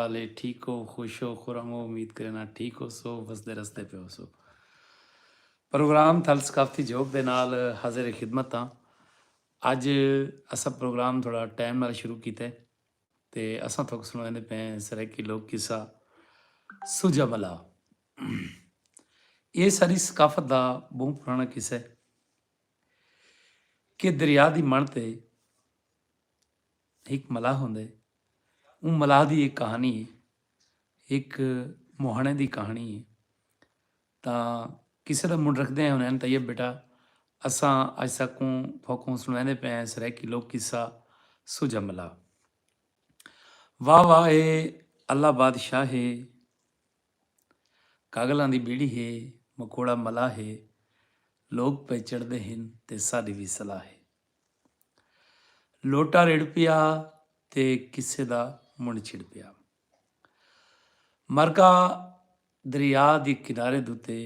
हाल है? ठीक हो, खुश हो, खुरम हो? उम्मीद करना ठीक हो सो वसदे रस्ते पे हो सो। प्रोग्राम थल सकाफती जोग ਦੇ ਨਾਲ ਹਾਜ਼ਰ ਖਿਦਮਤ ਹਾਂ। ਅੱਜ ਅਸਾਂ ਪ੍ਰੋਗਰਾਮ ਥੋੜਾ ਟਾਈਮ ਨਾਲ ਸ਼ੁਰੂ ਕੀਤਾ ਤੇ ਅਸਾਂ ਤੁਹਾਨੂੰ ਸੁਣਾਉਂਦੇ ਪਏ ਸਰਾਇਕੀ ਲੋਕ ਕਿੱਸਾ ਸੁਜਾ ਮਲਾ। ਇਹ ਸਾਡੀ ਸਕਾਫਤ ਦਾ ਬਹੁਤ ਪੁਰਾਣਾ ਕਿੱਸਾ ਹੈ ਕਿ ਦਰਿਆ ਦੀ ਮਣ ਤੇ ਇੱਕ ਮਲਾਹ ਹੁੰਦਾ ਹੈ। ਉਹ ਮਲਾਹ ਦੀ ਇੱਕ ਕਹਾਣੀ ਹੈ, ਇੱਕ ਮੁਹਾਣੇ ਦੀ ਕਹਾਣੀ ਹੈ। ਤਾਂ ਕਿਸੇ ਦਾ ਮੁੰਡ ਰੱਖਦੇ ਉਹਨਾਂ ਨੇ ਤਈਬ ਬੇਟਾ ਅਸਾਂ ਅੱਜ ਸਕੋਂ ਫੋਕੋਂ ਸੁਣਾਉਂਦੇ ਪਏ ਸਰਾਇਕੀ ਲੋਕ ਕਿੱਸਾ ਸੁਜਾ ਮਲਾ। ਵਾਹ ਵਾਹ ਏ ਅੱਲਾ ਬਾਦਸ਼ਾਹ ਹੈ, ਕਾਗਲਾਂ ਦੀ ਬੀੜੀ ਹੈ, ਮਕੋੜਾ ਮਲਾ ਹੈ, ਲੋਕ ਪੈ ਚੜ੍ਹਦੇ ਹਨ ਤੇ ਸਾਡੀ ਵੀ ਸਲਾਹ ਹੈ। ਲੋਟਾ ਰਿੜ ਪਿਆ ਤੇ ਕਿਸੇ ਦਾ ਮੁੰਡ ਛਿੜ ਪਿਆ। ਮਰਗਾ ਦਰਿਆ ਦੇ ਕਿਨਾਰੇ ਦੇ ਉੱਤੇ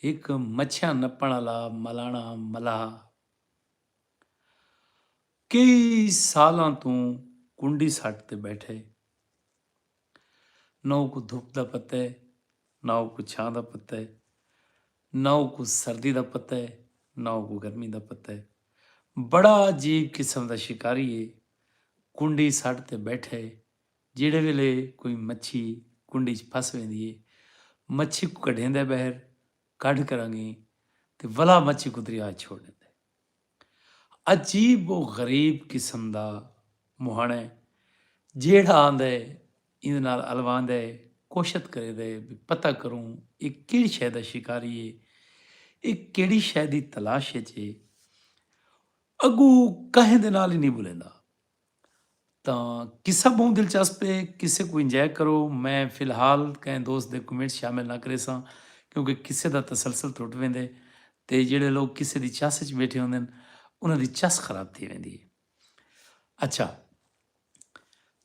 ਇੱਕ ਮੱਛੀਆਂ ਨੱਪਣ ਵਾਲਾ ਮਲਾਣਾ ਮਲਾਹ ਕਈ ਸਾਲਾਂ ਤੋਂ ਕੁੰਡੀ ਸੱਟ ਤੇ ਬੈਠੇ। ਨਾ ਉਹ ਕੋ ਧੁੱਪ ਦਾ ਪਤਾ ਹੈ, ਨਾ ਉਹ ਕੋ ਛਾਂ ਦਾ ਪਤਾ ਹੈ, ਨਾ ਉਹ ਕੋ ਸਰਦੀ ਦਾ ਪਤਾ ਹੈ, ਨਾ ਉਹ ਕੋ ਗਰਮੀ ਦਾ ਪਤਾ ਹੈ। ਬੜਾ ਅਜੀਬ ਕਿਸਮ ਦਾ ਸ਼ਿਕਾਰੀ ਹੈ। ਕੁੰਡੀ ਸੱਟ ਤੇ ਬੈਠੇ, ਜਿਹੜੇ ਵੇਲੇ ਕੋਈ ਮੱਛੀ ਕੁੰਡੀ 'ਚ ਫਸ ਪੈਂਦੀ ਹੈ, ਮੱਛੀ ਕੋ ਕੱਢੇਂਦਾ ਬਾਹਰ, ਕੱਢ ਕਰਾਂਗੇ ਤੇ ਵਲਾ ਮੱਛੀ ਕੋ ਦਰਿਆ 'ਚ ਛੋੜ ਦਿੰਦਾ। ਅਜੀਬ ਉਹ ਗਰੀਬ ਕਿਸਮ ਦਾ ਮੁਹਾਣਾ ਜਿਹੜਾ ਆਉਂਦਾ ਇਹਦੇ ਨਾਲ ਅਲਵਾਂਦਾ ਕੋਸ਼ਿਸ਼ ਕਰਦਾ ਵੀ ਪਤਾ ਕਰੂੰ ਇਹ ਕਿਹੜੀ ਸ਼ੈ ਦਾ ਸ਼ਿਕਾਰੀ ਹੈ, ਇਹ ਕਿਹੜੀ ਸ਼ੈ ਦੀ ਤਲਾਸ਼ 'ਚ ਹੈ। ਅੱਗੂ ਕਹੇ ਦੇ ਨਾਲ ਹੀ ਨਹੀਂ ਬੁਲੇਂਦਾ। ਤਾਂ ਕਿੱਸਾ ਬਹੁਤ ਦਿਲਚਸਪ ਹੈ, ਕਿਸੇ ਕੋ ਇੰਜੋਏ ਕਰੋ। ਮੈਂ ਫਿਲਹਾਲ ਕਹੇ ਦੋਸਤ ਦੇ ਕਮੈਂਟ ਸ਼ਾਮਿਲ ਨਾ ਕਰੇ ਸਾਂ ਕਿਉਂਕਿ ਕਿਸੇ ਦਾ ਤਸਲਸਲ ਟੁੱਟ ਪੈਂਦੇ ਤੇ ਜਿਹੜੇ ਲੋਕ ਕਿਸੇ ਦੀ ਚੱਸ 'ਚ ਬੈਠੇ ਹੁੰਦੇ ਨੇ ਉਹਨਾਂ ਦੀ ਚੱਸ ਖਰਾਬ ਥੀ ਵੈਂਦੀ ਹੈ। ਅੱਛਾ,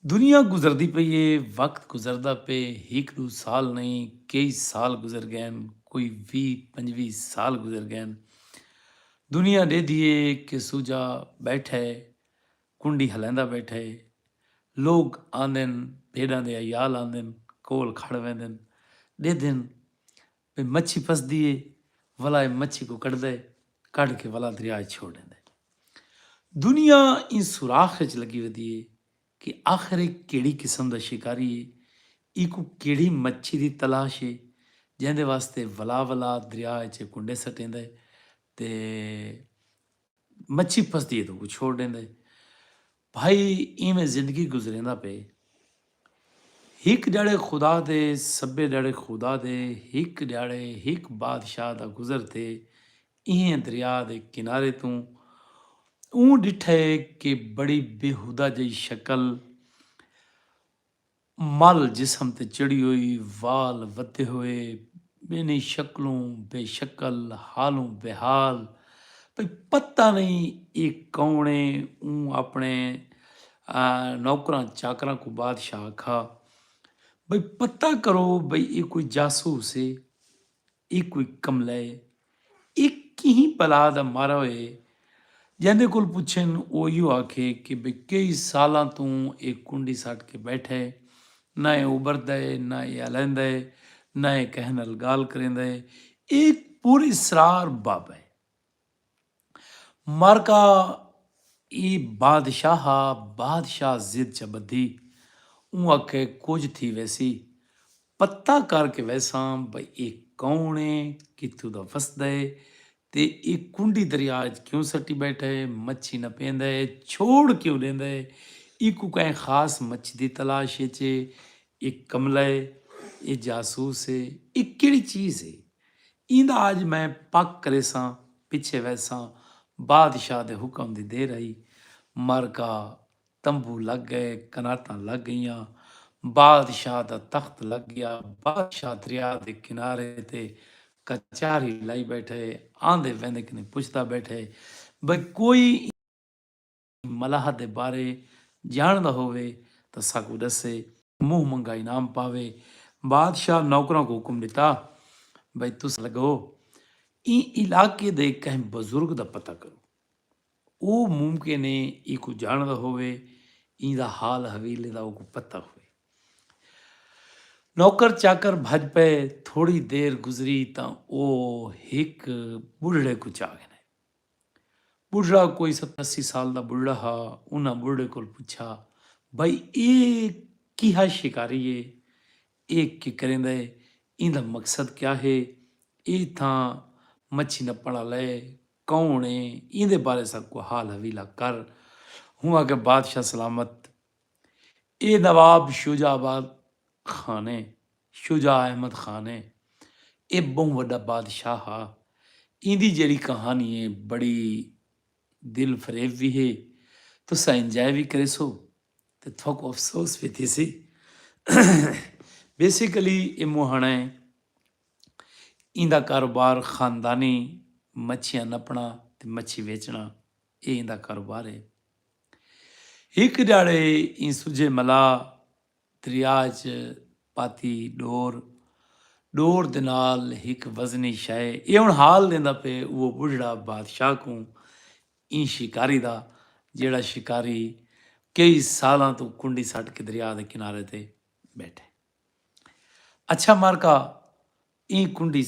ਦੁਨੀਆ ਗੁਜ਼ਰਦੀ ਪਈ ਹੈ, ਵਕਤ ਗੁਜ਼ਰਦਾ ਪਏ, ਇੱਕ ਦੋ ਸਾਲ ਨਹੀਂ ਕਈ ਸਾਲ ਗੁਜ਼ਰ ਗਏ, ਕੋਈ 20-25 ਸਾਲ ਗੁਜ਼ਰ ਗਏ। ਦੁਨੀਆ ਦੇ ਦੀਏ ਕਿ ਸੂਜਾ ਬੈਠਾ ਕੁੰਡੀ ਹਲਾਂਦਾ ਬੈਠਾ। ਲੋਕ ਆਉਂਦੇ ਨੇ, ਭੇਡਾਂ ਦੇ ਅਯਾਲ ਆਉਂਦੇ ਨੇ, ਕੋਲ ਖੜ ਵਹਿੰਦੇ ਨੇ, ਦੇਖਦੇ ਨੇ ਵੀ ਮੱਛੀ ਫਸਦੀ ਏ, ਵਲਾ ਇਹ ਮੱਛੀ ਕੋ ਕੱਢਦਾ, ਕੱਢ ਕੇ ਵਲਾ ਦਰਿਆ 'ਚ ਛੋੜ ਦਿੰਦਾ। ਦੁਨੀਆ ਇਹ ਸੁਰਾਖ 'ਚ ਲੱਗੀ ਵਧੀ ਏ ਕਿ ਆਖਰ ਇਹ ਕਿਹੜੀ ਕਿਸਮ ਦਾ ਸ਼ਿਕਾਰੀ ਹੈ, ਇਹ ਕੋ ਕਿਹੜੀ ਮੱਛੀ ਦੀ ਤਲਾਸ਼ ਹੈ ਜਿਹਦੇ ਵਾਸਤੇ ਵਲਾ ਵਲਾ ਦਰਿਆ 'ਚ ਕੁੰਡੇ ਸਟੇਂਦਾ ਤੇ ਮੱਛੀ ਫਸਦੀ ਹੈ ਤਾਂ ਉਹ ਛੋੜ ਦਿੰਦਾ। ਭਾਈ ਇਵੇਂ ਜ਼ਿੰਦਗੀ ਗੁਜ਼ਰੇਂਦਾ ਪਏ। ਇੱਕ ਦਿਹਾੜੇ ਖੁਦਾ ਦੇ ਸੱਬੇ ਦਿਹਾੜੇ ਖੁਦਾ ਦੇ ਇੱਕ ਦਿਹਾੜੇ ਇੱਕ ਬਾਦਸ਼ਾਹ ਦਾ ਗੁਜ਼ਰ ਤੇ ਇਹ ਦਰਿਆ ਦੇ ਕਿਨਾਰੇ ਤੋਂ ਉਹ ਡਿੱਠੇ ਕਿ ਬੜੀ ਬੇਹੁਦਾ ਜਿਹੀ ਸ਼ਕਲ, ਮਲ ਜਿਸਮ ਤੇ ਚੜੀ ਹੋਈ, ਵਾਲ ਵੱਧੇ ਹੋਏ, ਬੇਨੀ ਸ਼ਕਲੋਂ ਬੇਸ਼ਕਲ, ਹਾਲੋਂ ਬੇਹਾਲ। ਭਈ ਪਤਾ ਨਹੀਂ ਇਹ ਕੌਣ ਹੈ। ਉਹ ਆਪਣੇ ਨੌਕਰਾਂ ਚਾਕਰਾਂ ਕੋ ਬਾਦਸ਼ਾਹ ਆਖਾ ਬਈ ਪਤਾ ਕਰੋ ਬਈ ਇਹ ਕੋਈ ਜਾਸੂਸ ਹੈ, ਇਹ ਕੋਈ ਕਮਲਾ ਹੈ, ਇਹ ਕੀ ਬਲਾ ਦਾ ਮਾਰਾ ਹੋਏ। ਜਿਹਦੇ ਕੋਲ ਪੁੱਛਣ ਉਹ ਇਹੋ ਆਖੇ ਕਿ ਬਈ ਕਈ ਸਾਲਾਂ ਤੋਂ ਇਹ ਕੁੰਡੀ ਸੱਟ ਕੇ ਬੈਠੇ, ਨਾ ਇਹ ਉਭਰਦਾ ਹੈ, ਨਾ ਇਹ ਹਲੈਂਦਾ ਹੈ, ਨਾ ਇਹ ਕਿਸੇ ਨਾਲ ਗਾਲ ਕਰਿੰਦਾ ਹੈ। ਇਹ ਪੂਰੀ ਸਰਾਰ ਬਾਬ ਹੈ। ਮਰਕਾ ਇਹ ਬਾਦਸ਼ਾਹ ਜ਼ਿਦ ਚ ਬੱਧੀ ਉਹ ਆਖੇ ਕੁਝ ਥੀ ਵੈਸੀ ਪਤਾ ਕਰਕੇ ਵੈਸਾਂ ਬਈ ਇਹ ਕੌਣ ਹੈ, ਕਿੱਥੋਂ ਦਾ ਫਸਦਾ ਹੈ ਤੇ ਇਹ ਕੁੰਡੀ ਦਰਿਆ 'ਚ ਕਿਉਂ ਸੱਟੀ ਬੈਠਾ ਹੈ, ਮੱਛੀ ਨਾ ਪੈਂਦਾ ਹੈ, ਛੋੜ ਕਿਉਂ ਲੈਂਦਾ ਹੈ। ਇਹ ਕੋ ਕਹੇ ਖਾਸ ਮੱਛੀ ਦੀ ਤਲਾਸ਼ 'ਚ ਇਹ ਕਮਲਾ ਹੈ, ਇਹ ਜਾਸੂਸ ਹੈ, ਇਹ ਕਿਹੜੀ ਚੀਜ਼ ਹੈ। ਇਹਦਾ ਅੱਜ ਮੈਂ ਪੱਕ ਕਰੇ ਸਾਂ ਪਿੱਛੇ ਵੈਸਾਂ ਬਾਦਸ਼ਾਹ ਦੇ ਹੁਕਮ ਦੀ ਦੇਰ ਆਈ। ਮਰਕਾ ਤੰਬੂ ਲੱਗ ਗਏ, ਕਨਾਤਾਂ ਲੱਗ ਗਈਆਂ, ਬਾਦਸ਼ਾਹ ਦਾ ਤਖਤ ਲੱਗ ਗਿਆ। ਬਾਦਸ਼ਾਹ ਦਰਿਆ ਦੇ ਕਿਨਾਰੇ ਤੇ ਕਚਾਰੀ ਲਾਈ ਬੈਠੇ, ਆਂਦੇ ਵਹਿੰਦੇ ਕਿ ਨਹੀਂ ਪੁੱਛਦਾ ਬੈਠੇ ਬਈ ਕੋਈ ਮਲਾਹ ਦੇ ਬਾਰੇ ਜਾਣਦਾ ਹੋਵੇ ਤਾਂ ਸਾਕੂ ਦੱਸੇ, ਮੂੰਹ ਮੰਗਾ ਇਨਾਮ ਪਾਵੇ। ਬਾਦਸ਼ਾਹ ਨੌਕਰਾਂ ਕੋ ਹੁਕਮ ਦਿੱਤਾ ਬਈ ਤੁਸ ਲੱਗੋ ਇਹ ਇਲਾਕੇ ਦੇ ਕਹੀਂ ਬਜ਼ੁਰਗ ਦਾ ਪਤਾ ਕਰੋ, ਉਹ ਮੁਮਕਿਨ ਹੈ ਇਹ ਕੋ ਜਾਣਦਾ ਹੋਵੇ, ਇਹਦਾ ਹਾਲ ਹਵੇਲੇ ਦਾ ਉਹ ਕੋ ਪਤਾ ਹੋਵੇ। ਨੌਕਰ ਚਾਕਰ ਭੱਜ ਪਏ। ਥੋੜੀ ਦੇਰ ਗੁਜ਼ਰੀ ਤਾਂ ਉਹ ਇੱਕ ਬੁੱਢੜੇ ਕੋਲ ਆ ਗਏ ਨੇ। ਬੁੱਢੜਾ ਕੋਈ 70-80 ਸਾਲ ਦਾ ਬੁੱਢੜਾ ਹਾ। ਉਹਨਾਂ ਬੁੱਢੜੇ ਕੋਲ ਪੁੱਛਿਆ, ਬਈ ਇਹ ਕਿਹਾ ਸ਼ਿਕਾਰੀ ਏ, ਇਹ ਕੀ ਕਰਿੰਦਾ ਏ, ਇਹਦਾ ਮਕਸਦ ਕਿਆ ਹੈ, ਇਹ ਥਾਂ ਮੱਛੀ ਨੱਪਣ ਵਾਲਾ ਏ, ਕੌਣ ਏ, ਇਹਦੇ ਬਾਰੇ ਸਭ ਕੋ ਹਾਲ ਹਵੀਲਾ ਕਰ। हुआ कि बादशाह सलामत, ये नवाब शुजाबाद खान है, शुजा अहमद खान है, ये बहुत वड्डा बादशाह हा। इहदी जिहड़ी कहानी है बड़ी दिल फरेब भी है, तुसां इंजॉय भी करे सो ते थोको अफसोस भी थी सी। बेसिकली ये मुहाना है, इंदा कारोबार खानदानी मच्छियां नपना ते मच्छी बेचना, ये इंदा कारोबार है। ਇੱਕ ਦਿਹਾੜੇ ਇਹ ਸੁਝੇ ਮਲਾ ਦਰਿਆ 'ਚ ਪਾਤੀ ਡੋਰ ਦੇ ਨਾਲ ਇੱਕ ਵਜ਼ਨੀ ਸ਼ੈ। ਇਹ ਹੁਣ ਹਾਲ ਦਿੰਦਾ ਪਏ ਉਹ ਬੁੱਢੜਾ ਬਾਦਸ਼ਾਹ ਕੋ, ਇਹ ਸ਼ਿਕਾਰੀ ਦਾ ਜਿਹੜਾ ਸ਼ਿਕਾਰੀ ਕਈ ਸਾਲਾਂ ਤੋਂ ਕੁੰਡੀ ਸੱਟ ਕੇ ਦਰਿਆ ਦੇ ਕਿਨਾਰੇ ਤੇ ਬੈਠੇ। ਅੱਛਾ ਮਾਰਕਾ, ਇਹ ਕੁੰਡੀ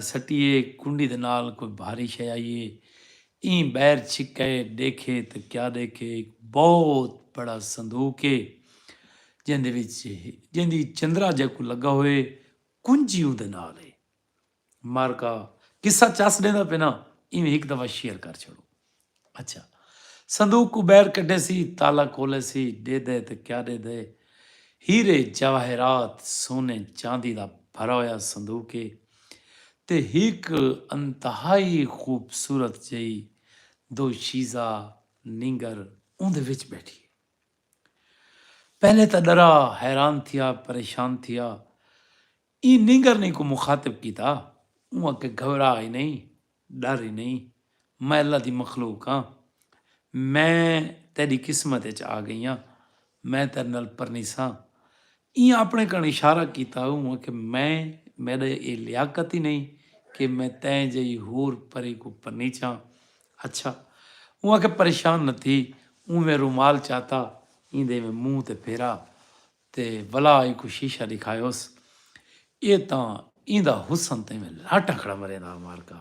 ਸੱਟੀਏ, ਕੁੰਡੀ ਦੇ ਨਾਲ ਕੋਈ ਭਾਰੀ ਸ਼ੈ ਆਈਏ, ਇਹ ਬੈਰ ਛਿੱਕੇ ਦੇਖੇ ਤੇ ਕਿਆ ਦੇਖੇ, ਇੱਕ ਬਹੁਤ ਬੜਾ ਸੰਦੂਕ ਹੈ ਜਿਹਦੇ ਵਿੱਚ ਜਿਹਦੀ ਚੰਦਰਾ ਜੇ ਕੋ ਲੱਗਾ ਹੋਏ, ਕੁੰਜੀ ਉਹਦੇ ਨਾਲ ਹੈ। ਮਾਰਕਾ ਕਿੱਸਾ ਚੱਸ ਦੇਦਾ ਪਏ ਨਾ, ਇਵੇਂ ਇੱਕ ਦਫਾ ਸ਼ੇਅਰ ਕਰ ਛੋੜੋ। ਅੱਛਾ, ਸੰਦੂਕ ਕੋ ਬੈਰ ਕੱਢੇ ਸੀ, ਤਾਲਾ ਖੋਲੇ ਸੀ, ਦੇ ਦੇ ਤੇ ਕਿਆ ਦੇ ਦੇ, ਹੀਰੇ ਜਵਾਹਰਾਤ ਸੋਨੇ ਚਾਂਦੀ ਦਾ ਭਰਾ ਹੋਇਆ ਸੰਦੂਕ ਹੈ ਤੇ ਇੱਕ ਇੰਤਹਾਈ ਖੂਬਸੂਰਤ ਜਿਹੀ ਦੋ ਸ਼ੀਜ਼ਾ ਨੀਂਗਰ ਉਹਦੇ ਵਿੱਚ ਬੈਠੀ। पहले तो डरा, हैरान थिया, परेशान थिया। ई नींगर ने को मुखातिब किया, वहाँ के घबरा ही नहीं, डर ही नहीं, मैं अल्लाह दी मखलूक हाँ, मैं तेरी किस्मत आ गई हाँ, मैं तेरे नाल परनीसा। ई अपने कण इशारा किया वहाँ कि मैं मेरे ये लियाकत ही नहीं कि मैं तैं जई हूर परी को परनीचा। अच्छा, वहाँ के परेशान न थी, मैं रुमाल चाहता इंदे में मुँह ते फेरा ते वला एक शीशा दिखायोस। ये तां इंदा हुसन ते में लाटा खड़ा मरे दा मारका,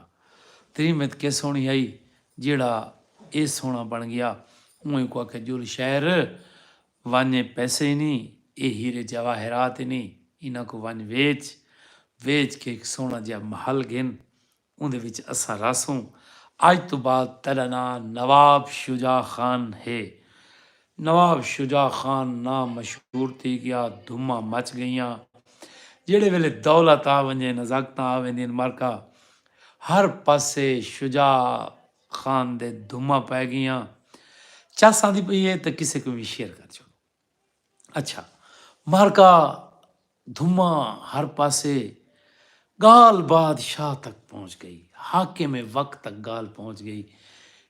तेरी में के सोहनी आई जेड़ा ये सोहना बन गया। उहें को आखे जुल शहर वाने पैसे ही नहीं, ये हीरे जवाहरात ही नहीं, इन्हां को वन वेच के एक सोहना जिहा महल गिन, उहदे विच असां रासूं। अज तो बाद तेरा नाम नवाब शुजा खान है। नवाब शुजा खान नाम मशहूर थी गया, धुम्मा मच गईयां। जेड़े वेले दौलत आ वञे, नज़ाकतां आ वेंदियूं मारका, हर पासे शुजा खान दे धुम्मा पै गईयां। चस आंदी पई है तो किसी को भी शेयर कर छोड़ो। अच्छा मारका, धुम्मा हर पासे, गाल बादशाह तक पहुँच गई, हाकिम वक्त तक गाल पहुँच गई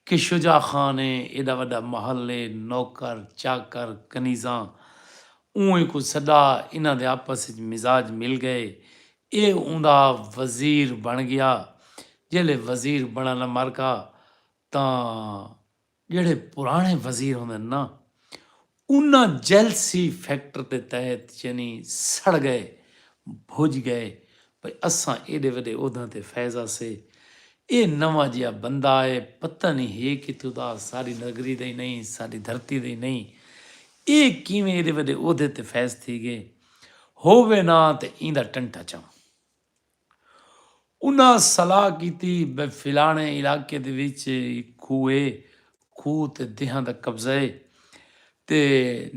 कि शुजा खान है, एडा वड्डा महल है, नौकर चाकर कनीज़ां उहें को सदा, इन्हां दे आपस विच मिजाज मिल गए। ये उंदा वज़ीर बन गया। जेल्ले वज़ीर बनन मारका तां जेड़े पुराने वज़ीर होंदे ना, उन्हां जैलसी फैक्टर के तहत यानी सड़ गए, भुज गए भाई असां एडे वड्डे उहदां ते फैज़ा से, ये नवा जिहा बंदा है, पता नहीं है कितों दा, सारी नगरी दे नहीं, सारी धरती दे नहीं, ये किवें एडे वड्डे उहदे ते फैज़ थी गए, होवे ना ते इंदा टंटा चां। उन्हां सलाह कीती बई फिलाणे इलाके दे विच खूह ते देहां दा कब्जा है ते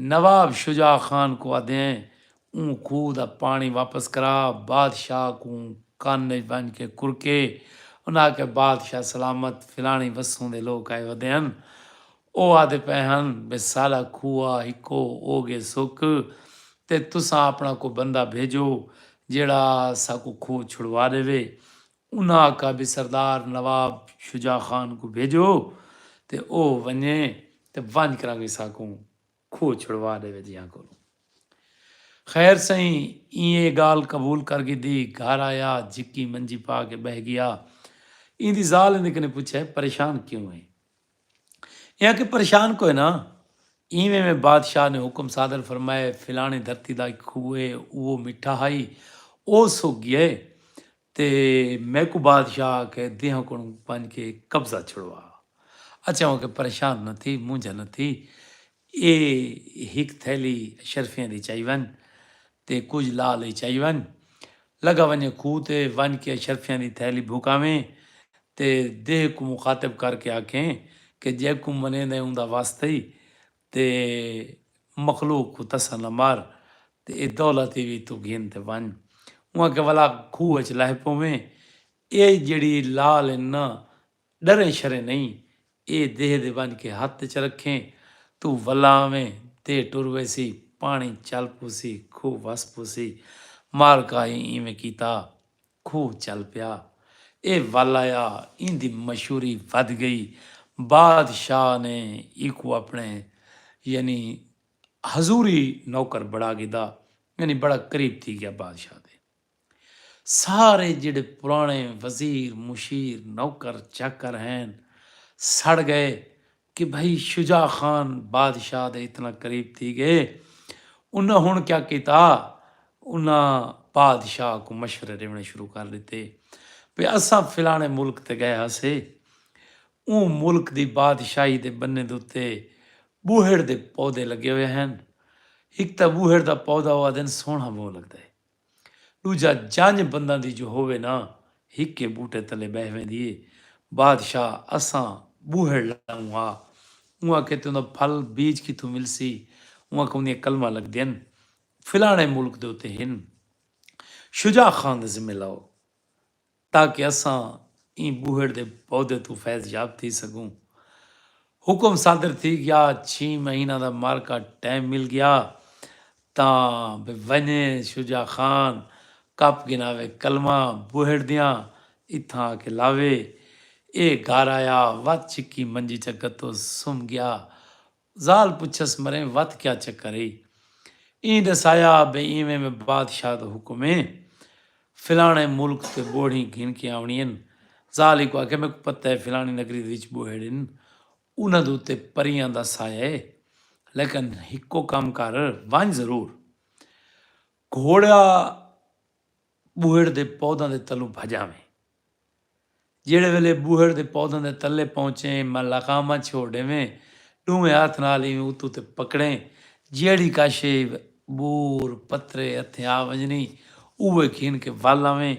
नवाब शुजा खान को आदे ऊँ खूह दा पानी वापस करा, बादशाह को काने बन के कुरके उन्हें आखे बादशाह सलामत, फिलानी वसों दे लोग आए वदे हन, वो आदे पे हन बे सारा खूआ हिको हो गए सुख ते तुसां अपना को बंदा भेजो जेड़ा साकू खूह छुड़वा देवे। उन्हें आखा भी सरदार नवाब शुजा खान को भेजो ते ओ वने ते वंज करांगे साकू खूह छुड़वा देवे जियां को। खैर सही ये गाल कबूल करके दी, घर आया, झिक्की मंजी पा के बह गया। इंदी जाल ने पूछा परेशान क्यों है? यहाँ के परेशान को है ना, ایویں میں بادشاہ نے حکم صادر فرمائے فلانے دھرتی دا ایک کھوئے وہ میٹھا ہائی او سو گئے تے میں کو بادشاہ کے دیہاں کو بن کے قبضہ چھڑوا اچھا ہوں کہ پریشان نہ تھی مونجھا نہ تھی اے ہک تھیلی شرفیاں دی چائی ون تے کچھ لا لئی چائی ون لگا ونجے کھو تے ون کے شرفیاں دی تھیلی بھوکاویں تے دیہ کو مخاطب کر کے آکھیں کہ جے کو منے دے ہوندا واسطے ہی تے مخلوق کو تسا نہ مار تے اے دولتی بھی تو گھن تے ون وہاں کے والا کھوہ چ لہ پویں اے جڑی لال نا ڈرے شرے نہیں اے دیہ دے بن کے ہاتھ چ رکھیں تو ولاویں تے ٹر ویسی پانی چل پوسی کھو وس پوسی مار کائی ایویں کیتا کھو چل پیا اے والایا ان دی مشہوری ود گئی بادشاہ نے ایکو اپنے یعنی حضوری نوکر بڑا گدا یعنی بڑا قریب تھی گیا بادشاہ دے سارے جڑے پرانے وزیر مشیر نوکر چاکر ہیں سڑ گئے کہ بھائی شجاع خان بادشاہ دے اتنا قریب تھی گئے انہاں ہن کیا کیتا انہاں بادشاہ کو مشورے دینے شروع کر دیتے پہ اساں فلانے ملک تے گئے ہسے اون ملک دی بادشاہی دے بننے دوتے بوہڑ دے پودے لگے ہوئے ہیں ایک تا بوہڑ دا پودا ہوا دن سونا بہت لگتا ہے دوجا جانج بندہ دی جو ہوئے نا ہک کے بوٹے تلے بہویں دیے بادشاہ اساں بوہڑ لاؤں ہا وہاں کہتے ہیں پھل بیج کی تو ملسی وہاں کو انہیں کلمہ لگ دین فلانے ملک دوتے ہن شجاع خان دے ذمہ لاؤ تاکہ اساں این بوہڑ دے پودے تو فیض یاب تھی سکوں حکم صادر تھی گیا 6 مہینہ دا مار کا ٹائم مل گیا تاں بے ونے شجاع خان کپ گناوے کلمہ بوہڑ دیاں اتھاں کے لاوے اے گھر آیا وت چکی منجی چکر تو سم گیا زال پچھس مرے وت کیا چکر ہی این دسایا بے ایویں میں بادشاہ دا حکم ہے فلانے ملک تے بوڑھی گھن کے آونین زال کو آکے میں کو پتہ ہے فلانی نگری وچ بوہڑن انہاں دوتے پریاں دا سایہ ہے لیکن ہکو کام کر ون ضرور گھوڑا بوہڑ دے پوداں دے تلوں بھجاویں جیڑے ویلے بوہڑ دے پوداں دے تلے پہنچیں میں لقامہ چھوڑے میں ڈویں ہاتھ نال ہی اتو تے پکڑیں جیڑی کاشے بور پترے ہتھیں آ ونجنی اوے کھین کے والاویں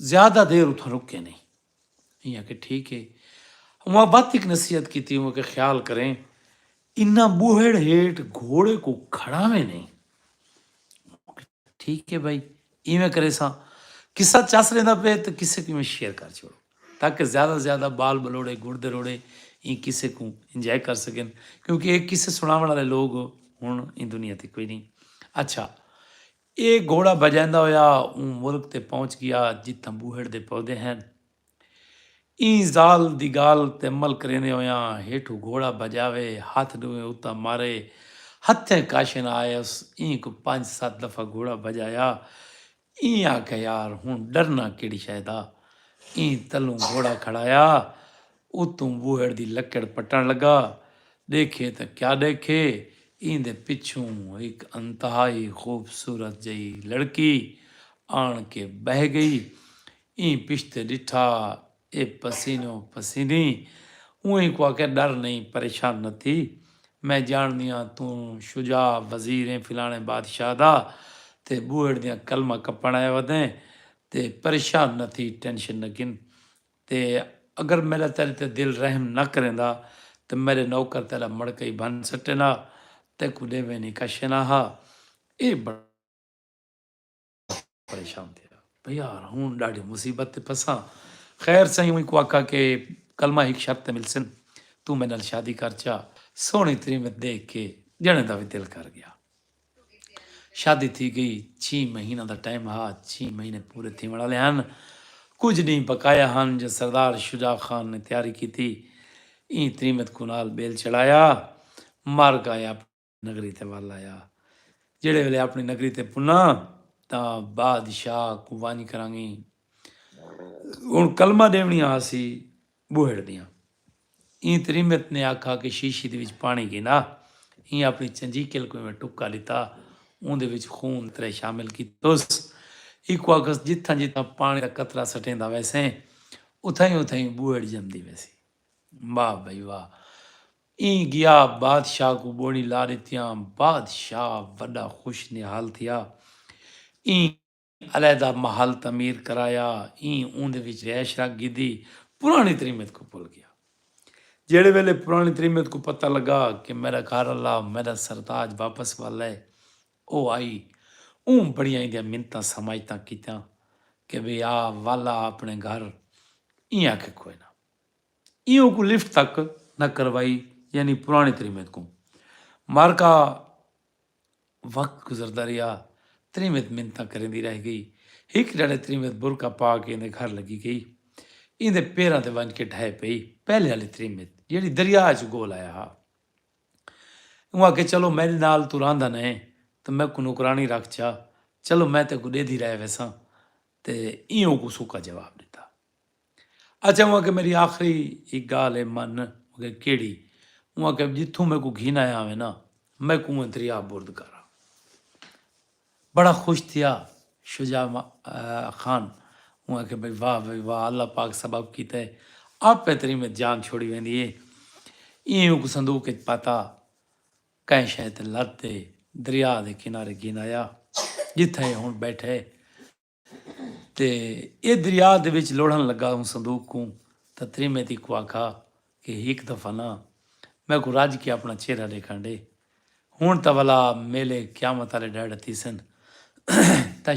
زیادہ دیر اتھاں رکے نہیں یہ کہ ٹھیک ہے وہاں بات ایک نصیحت کی تھی وہ کہ خیال کریں انہاں بوہڑ ہیٹ گھوڑے کو کھڑا میں نہیں ٹھیک ہے بھائی ایویں کرے سا قصہ چاس لینا پہ تو کسے کی میں شیئر کر چھوڑو تاکہ زیادہ سے زیادہ بال بلوڑے گردے روڑے این کسے کو انجوائے کر سکیں کیونکہ ایک کسے سناون والے لوگ ہن ان دنیا تے کوئی نہیں اچھا ایک گھوڑا بجائندہ ہویا اون ملک تے پہنچ گیا جتھاں بوہڑ دے پودے ہیں این زال دی گال تے عمل کرینے ہویا ہیٹھو گھوڑا بجاوے ہاتھ ڈوئے اتا مارے ہتھیں کاشن آئے اس این کو 5-7 دفعہ گھوڑا بجایا این آکھا یار ہوں ڈرنا کیڑی شاید این تلوں گھوڑا کھڑایا اتوں بوہڑ دی لکڑ پٹن لگا دیکھے تو کیا دیکھے این دے پچھوں ایک انتہائی خوبصورت جئی لڑکی آن کے بہ گئی این پشتے ڈٹھا اے پسینوں پسینی اوہیں کو آکے ڈر نہیں پریشان نہ تھی میں جان دیاں تو شجاع وزیر ہیں فلانے بادشاہ دا تے بوہڑ دیاں کلمہ کپڑ آئے ودیں تے پریشان نہ تھی ٹینشن نہ گن تے اگر میرا تیرے تے دل رحم نہ کریں دا تے میرے نوکر تیرا مڑکئی بن سٹے نا تے کو دے میں نہیں کشے نہ ہا اے بڑا پریشان تھے بھئی یار ہوں ڈاڑی مصیبت تے پساں خیر سہی ہوئی کو آکھا کہ کلمہ ایک شرط تے ملسن تو میں نال شادی کر چا سونی تری میں دیکھ کے جنے دا بھی دل کر گیا شادی تھی گئی 6 مہینہ دا ٹائم ہا 6 مہینے پورے تھی وڑا لے ہن کچھ نہیں پکایا ہن جو سردار شجاع خان نے تیاری کی تھی این تریمت کو نال بیل چڑھایا مار گایا اپنی نگری تے والا آیا جڑے ویلے اپنی نگری تے پنا تا بادشاہ کو وانی کرانگی ہن کلمہ دیونی آسی بوہڑ دیاں این تریمت نے آکھا کہ شیشی دے وچ پانی گنا، این اپنی چنجیکل کو میں ٹکا لیتا، اون دے وچ خون ترے شامل کیتوس، ایکو آکھس جتھاں جتھاں پانی دا قطرہ سٹیندا ویسے اتھائی بوڑ جمدی ویسی۔ واہ بھائی واہ، این گیا بادشاہ کو بوڑی لا دیتیاں، بادشاہ وڈا خوش نحال تھیا، این علیحدہ محل تعمیر کرایا، این اون دے وچ رہائش رکھ گی، پرانی تریمت کو بھول گیا۔ جیڑے ویلے پرانی تریمت کو پتہ لگا کہ میرا گھر اللہ میرا سرتاج واپس والا ہے، او آئی اون بڑیاں دیا منتاں سماجتاں کیتاں کہ بھئی آ والا اپنے گھر، این آکھے کوئی نہ، ایوں کو لفٹ تک نہ کروائی، یعنی پرانی تریمت کو مارکا وقت گزرتا رہا، تریمت منتاں کریندی رہ گئی، ایک ڈاڑے تریمت برکا پا کے اندے گھر لگی گئی، ایندے پیراں تے ونج کے ڈھائے پئی، پہلے والی تریمت جیڑی دریا چ گول آیا ہا، وہاں کہ چلو میرے نال تو رہندا نہیں تو میں کو نوکرانی رکھ چا، چلو میں تے کو دے دی رہے ویساں، تے ایوں کو سوکا جواب دیتا۔ اچھا وہاں کہ میری آخری ایک گال ہے من کہ کیڑی، وہاں کہ جتھوں میں کو گھین آیا ہوئے نا، میں کو دریا برد کرا۔ بڑا خوش تھیا شجاع خان، وہاں کہ بھئی واہ اللہ پاک سبب کیتا ہے، آپ پہ تری میں جان چھوڑی ویندی ہے، ایوں کو صندوق وچ پاتا، کہیں شاید لتے دریا دے کنارے گھین آیا، جتھے ہن بیٹھے تے اے دریا دے وچ لوڑھن لگا ہوں صندوق کو، تے تریمت کو آکھا کہ ایک دفعہ نا میں کو راج کے اپنا چہرہ دیکھن دے، ہون تا والا میلے قیامت والے ڈیڑھ تیسن، تا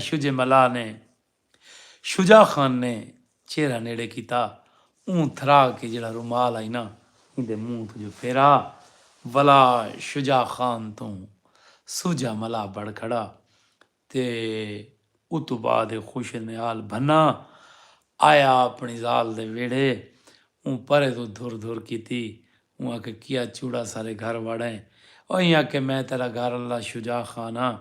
شجاع خان نے چہرہ نیڑے کیتا، اون تھرا کے جڑا رومال آئی نا اندے منہ تو جو پھیرا، ولا شجاع خان تو سوجا ملا بڑھ کھڑا، تے اتو بعد خوش نحال بھنا آیا اپنی زال دے ویڑے، اون پرے تو دھر کیتی، اون کہ کیا چوڑا سارے گھر واڑیں، اور یہاں کہ میں تیرا گھر اللہ شجاع خان ہاں،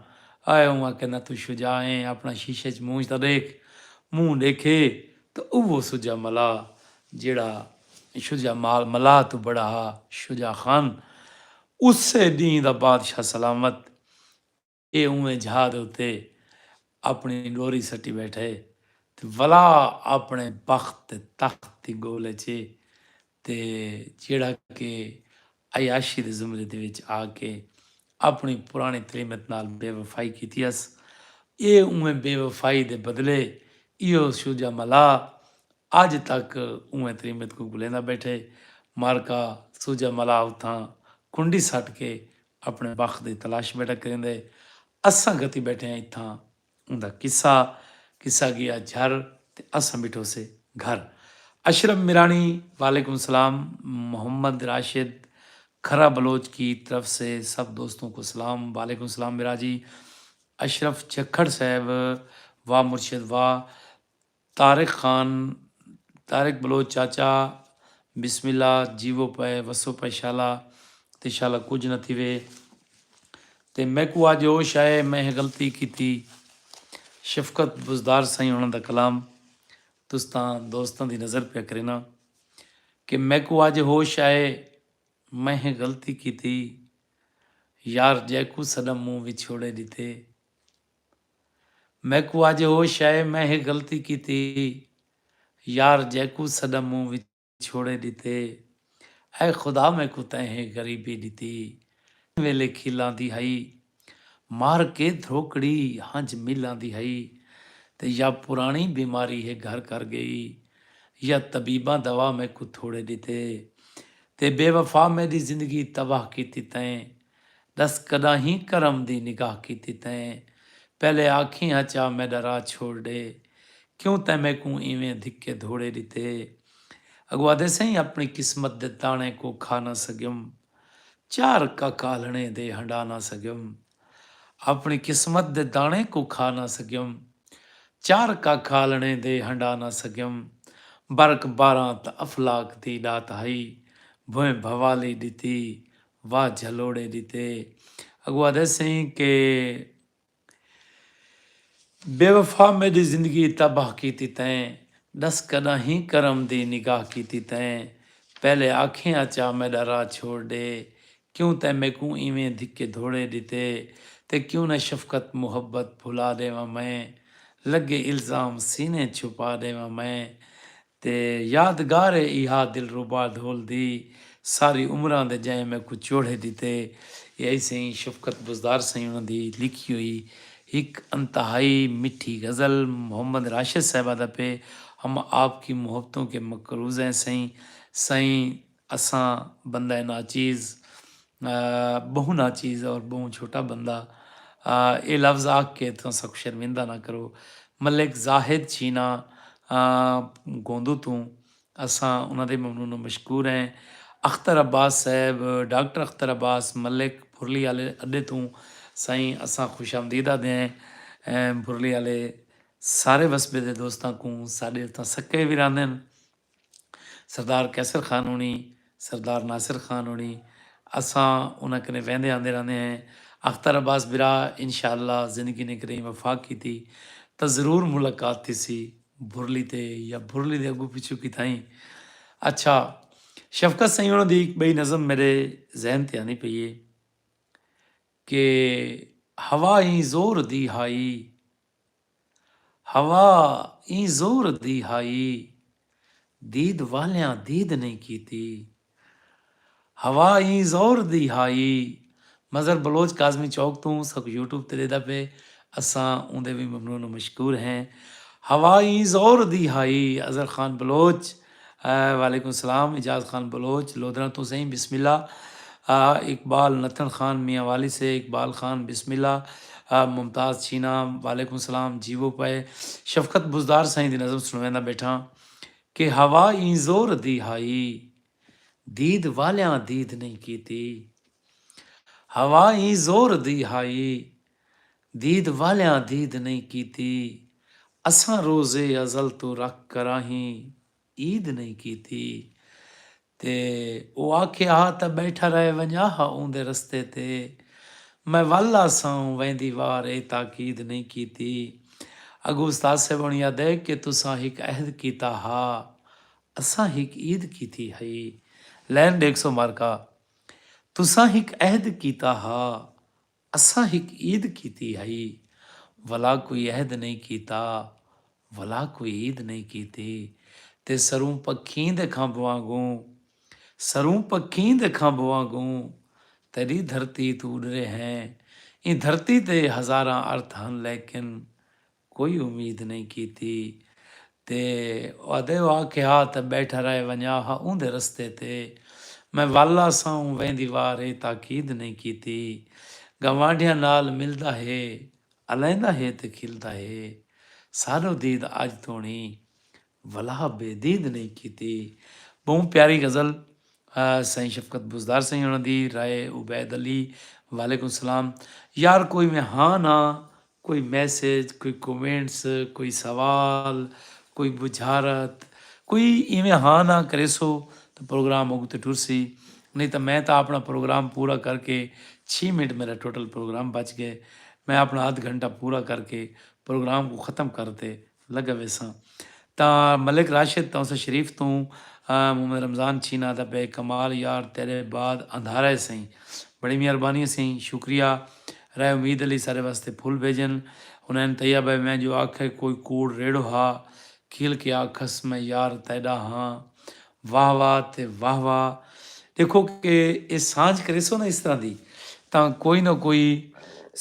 آئے ہوں کہ نہ تو شجاع ہیں، اپنا شیشے چ منہ تا دیکھ، منہ دیکھے تو وہ سجا ملا جیڑا شجاع ملا تو بڑا ہا شجاع خان، اس سے دین دا بادشاہ سلامت، اے اویں جہاد ہوتے اپنی ڈوری سٹی بیٹھے، تے ولا اپنے بخت تخت دی گولے چے، تے جیڑا کہ عیاشی دے زمرے دے وچ آ کے اپنی پرانی تریمت نال بے وفائی کیتی اس، اے اویں بے وفائی دے بدلے ایو شجاع ملا اج تک اویں تریمت کو گلیندا بیٹھے، مارکا سوجا ملا اتھاں کنڈی سٹ کے اپنے بخت دی تلاش بیٹھا کریندے، اساں گتی بیٹھے ہیں اتھاں اوندا قصہ گیا جھر تے اساں بیٹھو سے گھر۔ اشرف میرانی وعلیکم السلام، محمد راشد کھرا بلوچ کی طرف سے سب دوستوں کو سلام، وعلیکم السلام میرا جی، اشرف چکھڑ صاحب واہ مرشد واہ، طارق خان، طارق بلوچ چاچا بسم اللہ جیو پے وسو پے شالا تے شالا کچھ نہ تھیوے، تے میں کو آج ہوش آئے میں غلطی کیتی، شفقت بزدار سائیں انہاں دا کلام تستاں دوستاں دی نظر پہ کرنا کہ میں کو آج ہوش آئے میں غلطی کیتی، یار جے کو صدم منہ وچھوڑے دیتے، میں کو آج ہوش آئے میں غلطی کیتی، یار جے کو صدم منہ وچھوڑے دیتے، اے خدا میں کو تہیں غریبی دیتی، ویلے کھلاں دی ہئی مار کے دھوکڑی ہنج ملاں دی ہئی، تے یا پرانی بیماری ہے گھر کر گئی، یا طبیباں دوا میں کو تھوڑے دیتے، تے بے وفا میری زندگی تباہ کیتی تیں، دس کدا ہی کرم دی نگاہ کیتی تیں، پہلے آکھیں ہچا میرا راہ چھوڑ دے، کیوں تے میں کو ایویں دھکے دھوڑے دیتے، اگوا دے سہیں اپنی قسمت دے دانے کو کھا نہ سگم، چار کا کالنے دے ہنڈا نہ سگم، اپنی قسمت دے دانے کو کھا نہ سگم، چار کا کھالنے دے ہنڈا نہ سگم، برک باراں تا افلاک دی دات ہئی، بھویں بھوالی دیتی واہ جھلوڑے دیتے، اگوا دے سہیں کہ بے وفا میری زندگی تباہ کیتی تیں، دس کدا ہی کرم دی نگاہ کیتی تیں، पहले आखें आचा मेरा राह छोड़ दे, क्यों तै मैकू इवें धिक्के धोड़े दिते, ते क्यों न शफकत मुहब्बत भुला देवां मैं, लगे इल्ज़ाम सीने छुपा देवां मैं, ते यादगार इहा दिल रुबा ढोल दी, सारी उम्रां दे जै मैं कुछ चोड़े दिते। यही सही शफकत बुजदार सही उन्हों दी लिखी हुई एक अंतहाई मिठी गज़ल मोहम्मद राशिद साहिबा दा पे हम आपकी मोहब्बतों के मकरूज़ हैं सही सही असां बंदा नाचीज़ बहु नाचीज़ और बहु छोटा बंदा ये लफ्ज़ आख के तो सब शर्मिंदा ना करो। मलिक जाहिद चीना गोंदू तू असां उन्हों दे ममनून मशकूर हैं। अख्तर अब्बास साहब डॉक्टर अख्तर अब्बास मलिक भुरली वाले अड्डे तू साईं असां खुश आमदीदा दें भुरली वाले सारे वसबे के दोस्तों को साढ़े उतां सक्के भी रहंदे न सरदार कैसर खान होनी सरदार नासिर खान होनी असां उन्हें कने वहदे आंदे रहंदे हैं। अख्तर अब्बास बिरा इंशाअल्लाह जिंदगी ने करें वफाक की थी तो ज़रूर मुलाकात थी सी भुरली ते या भुरली दे अगू पिछू की थाई। अच्छा शफकत सही उन्हों दी एक बई नज़म मेरे जहन ते आनी पई है कि हवा ही जोर दी हाई हवा ही जोर दी हाई दीद वालियां दीद नहीं कीती हवा ही जोर दी हाई मज़र बलोच काजमी चौक तू सब यूट्यूब ते देदा पे असां उंदे भी ममनून मशकूर हैं। हवा ही जोर दी हाई अज़हर खान बलोच वालेकुम सलाम इजाज़ खान बलोच लोधरा तो सही बिस्मिल्लाह इकबाल नथन खान मियाँ वाली से इकबाल खान बिस्मिल्लाह मुमताज़ चीना वालेकुम सलाम जीवो पे शफकत बुजदार साईं दी नज़म सुनवेंदा बैठा कि हवा ही जोर दी हाई दीद वालियां दीद नहीं कीती हवा ही जोर दी हाई दीद वालियां दीद नहीं कीती असां रोज़े अज़ल तो रख कराही ईद नहीं कीती ते वो आख्या त बैठा रहे वञा हा ऊंदे रस्ते ते मैं वाला सां वेंदी वार ए ताकीद नहीं कीती अगू उस्ताद साहब याद है कि तुसां हिक अहद कीता हा असां हिक ईद कीती हई लैन 100 मार्का तुसां हिक अहद कीता हा असां हिक ईद कीती हई वला कोई अहद नहीं कीता वला कोई ईद नहीं कीती ते सरूं पखीं दे खंभ वांगूं सरूं पखीं दे खंभ वांगूं तेरी धरती तू उड़रे हैं इन धरती ते हज़ारां अर्थ हन लेकिन कोई उम्मीद नहीं कीती ते आदे आख्या त बैठा रहे वञा हा ऊंदे रस्ते ते मैं वाला सां वेंदी वार ए ताकीद नहीं कीती गवांढियां नाल मिलदा है अलैंदा है ते खिलदा है सारो दीद अज तोणी वला बेदीद नहीं कीती। बहुत प्यारी गज़ल साईं शफकत बुजदार साईं उन्हों दी राय उबैद अली वालेकुम सलाम यार कोई में हाँ ना कोई मैसेज कोई कमेंट्स कोई सवाल कोई बुझारत कोई इवें हाँ ना करे सो तो प्रोग्राम अगू ते टुरसी नहीं तो मैं तो अपना प्रोग्राम पूरा करके 6 मिनट मेरा टोटल प्रोग्राम बच गए मैं अपना आध घंटा पूरा करके प्रोग्राम को ख़त्म करते लगा वैसा ता मलिक राशिद तो शरीफ तू मोहम्मद रमज़ान छीना दा बे कमाल यार तेरे बाद अंधारा सही बड़ी मेहरबानी सही शुक्रिया राय उम्मीद अली सारे वास्ते फुल भेजन उन्हें तैया भाई मैं जो आखे कोई कूड़ रेड़ो हा खिल के आखस में यार तैडा हाँ वाह वाह ते वाह वाह देखो कि ये सांझ करे सो ना इस तरह की तो कोई ना कोई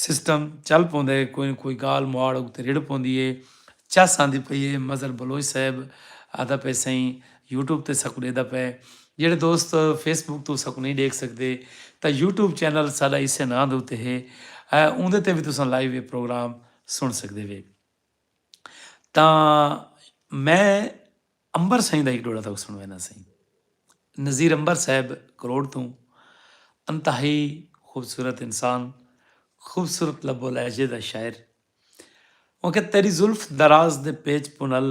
सिस्टम चल पाਉਂਦਾ कोई ना कोई गाल मुआड़ उत्ते रेड़ पाਉਂਦੀ है चस आंदी पई है मज़र बलोच साहब आदा पे सही यूट्यूब ते सकू देदा पे ਜਿਹੜੇ ਦੋਸਤ ਫੇਸਬੁੱਕ ਤੋਂ ਸਕੂ ਨਹੀਂ ਦੇਖ ਸਕਦੇ ਤਾਂ YouTube ਚੈਨਲ ਸਾਡਾ ਇਸੇ ਨਾਂ ਦੇ ਉੱਤੇ ਹੈ ਉਹਦੇ ਤੇ ਵੀ ਤੁਸੀਂ ਲਾਈਵ ਇਹ ਪ੍ਰੋਗਰਾਮ ਸੁਣ ਸਕਦੇ ਵੇ ਤਾਂ ਮੈਂ ਅੰਬਰ ਸਿੰਘ ਦਾ ਇੱਕ ਡੋੜਾ ਤੱਕ ਸੁਣਵਾਣਾ ਸੀ ਨਜ਼ੀਰ ਅੰਬਰ ਸਾਹਿਬ ਕਰੋੜ ਤੋਂ ਇੰਤਹਾਈ खूबसूरत इंसान खूबसूरत लबो लहजे का शायर वो कह तेरी जुल्फ दराज दे पेज पुनल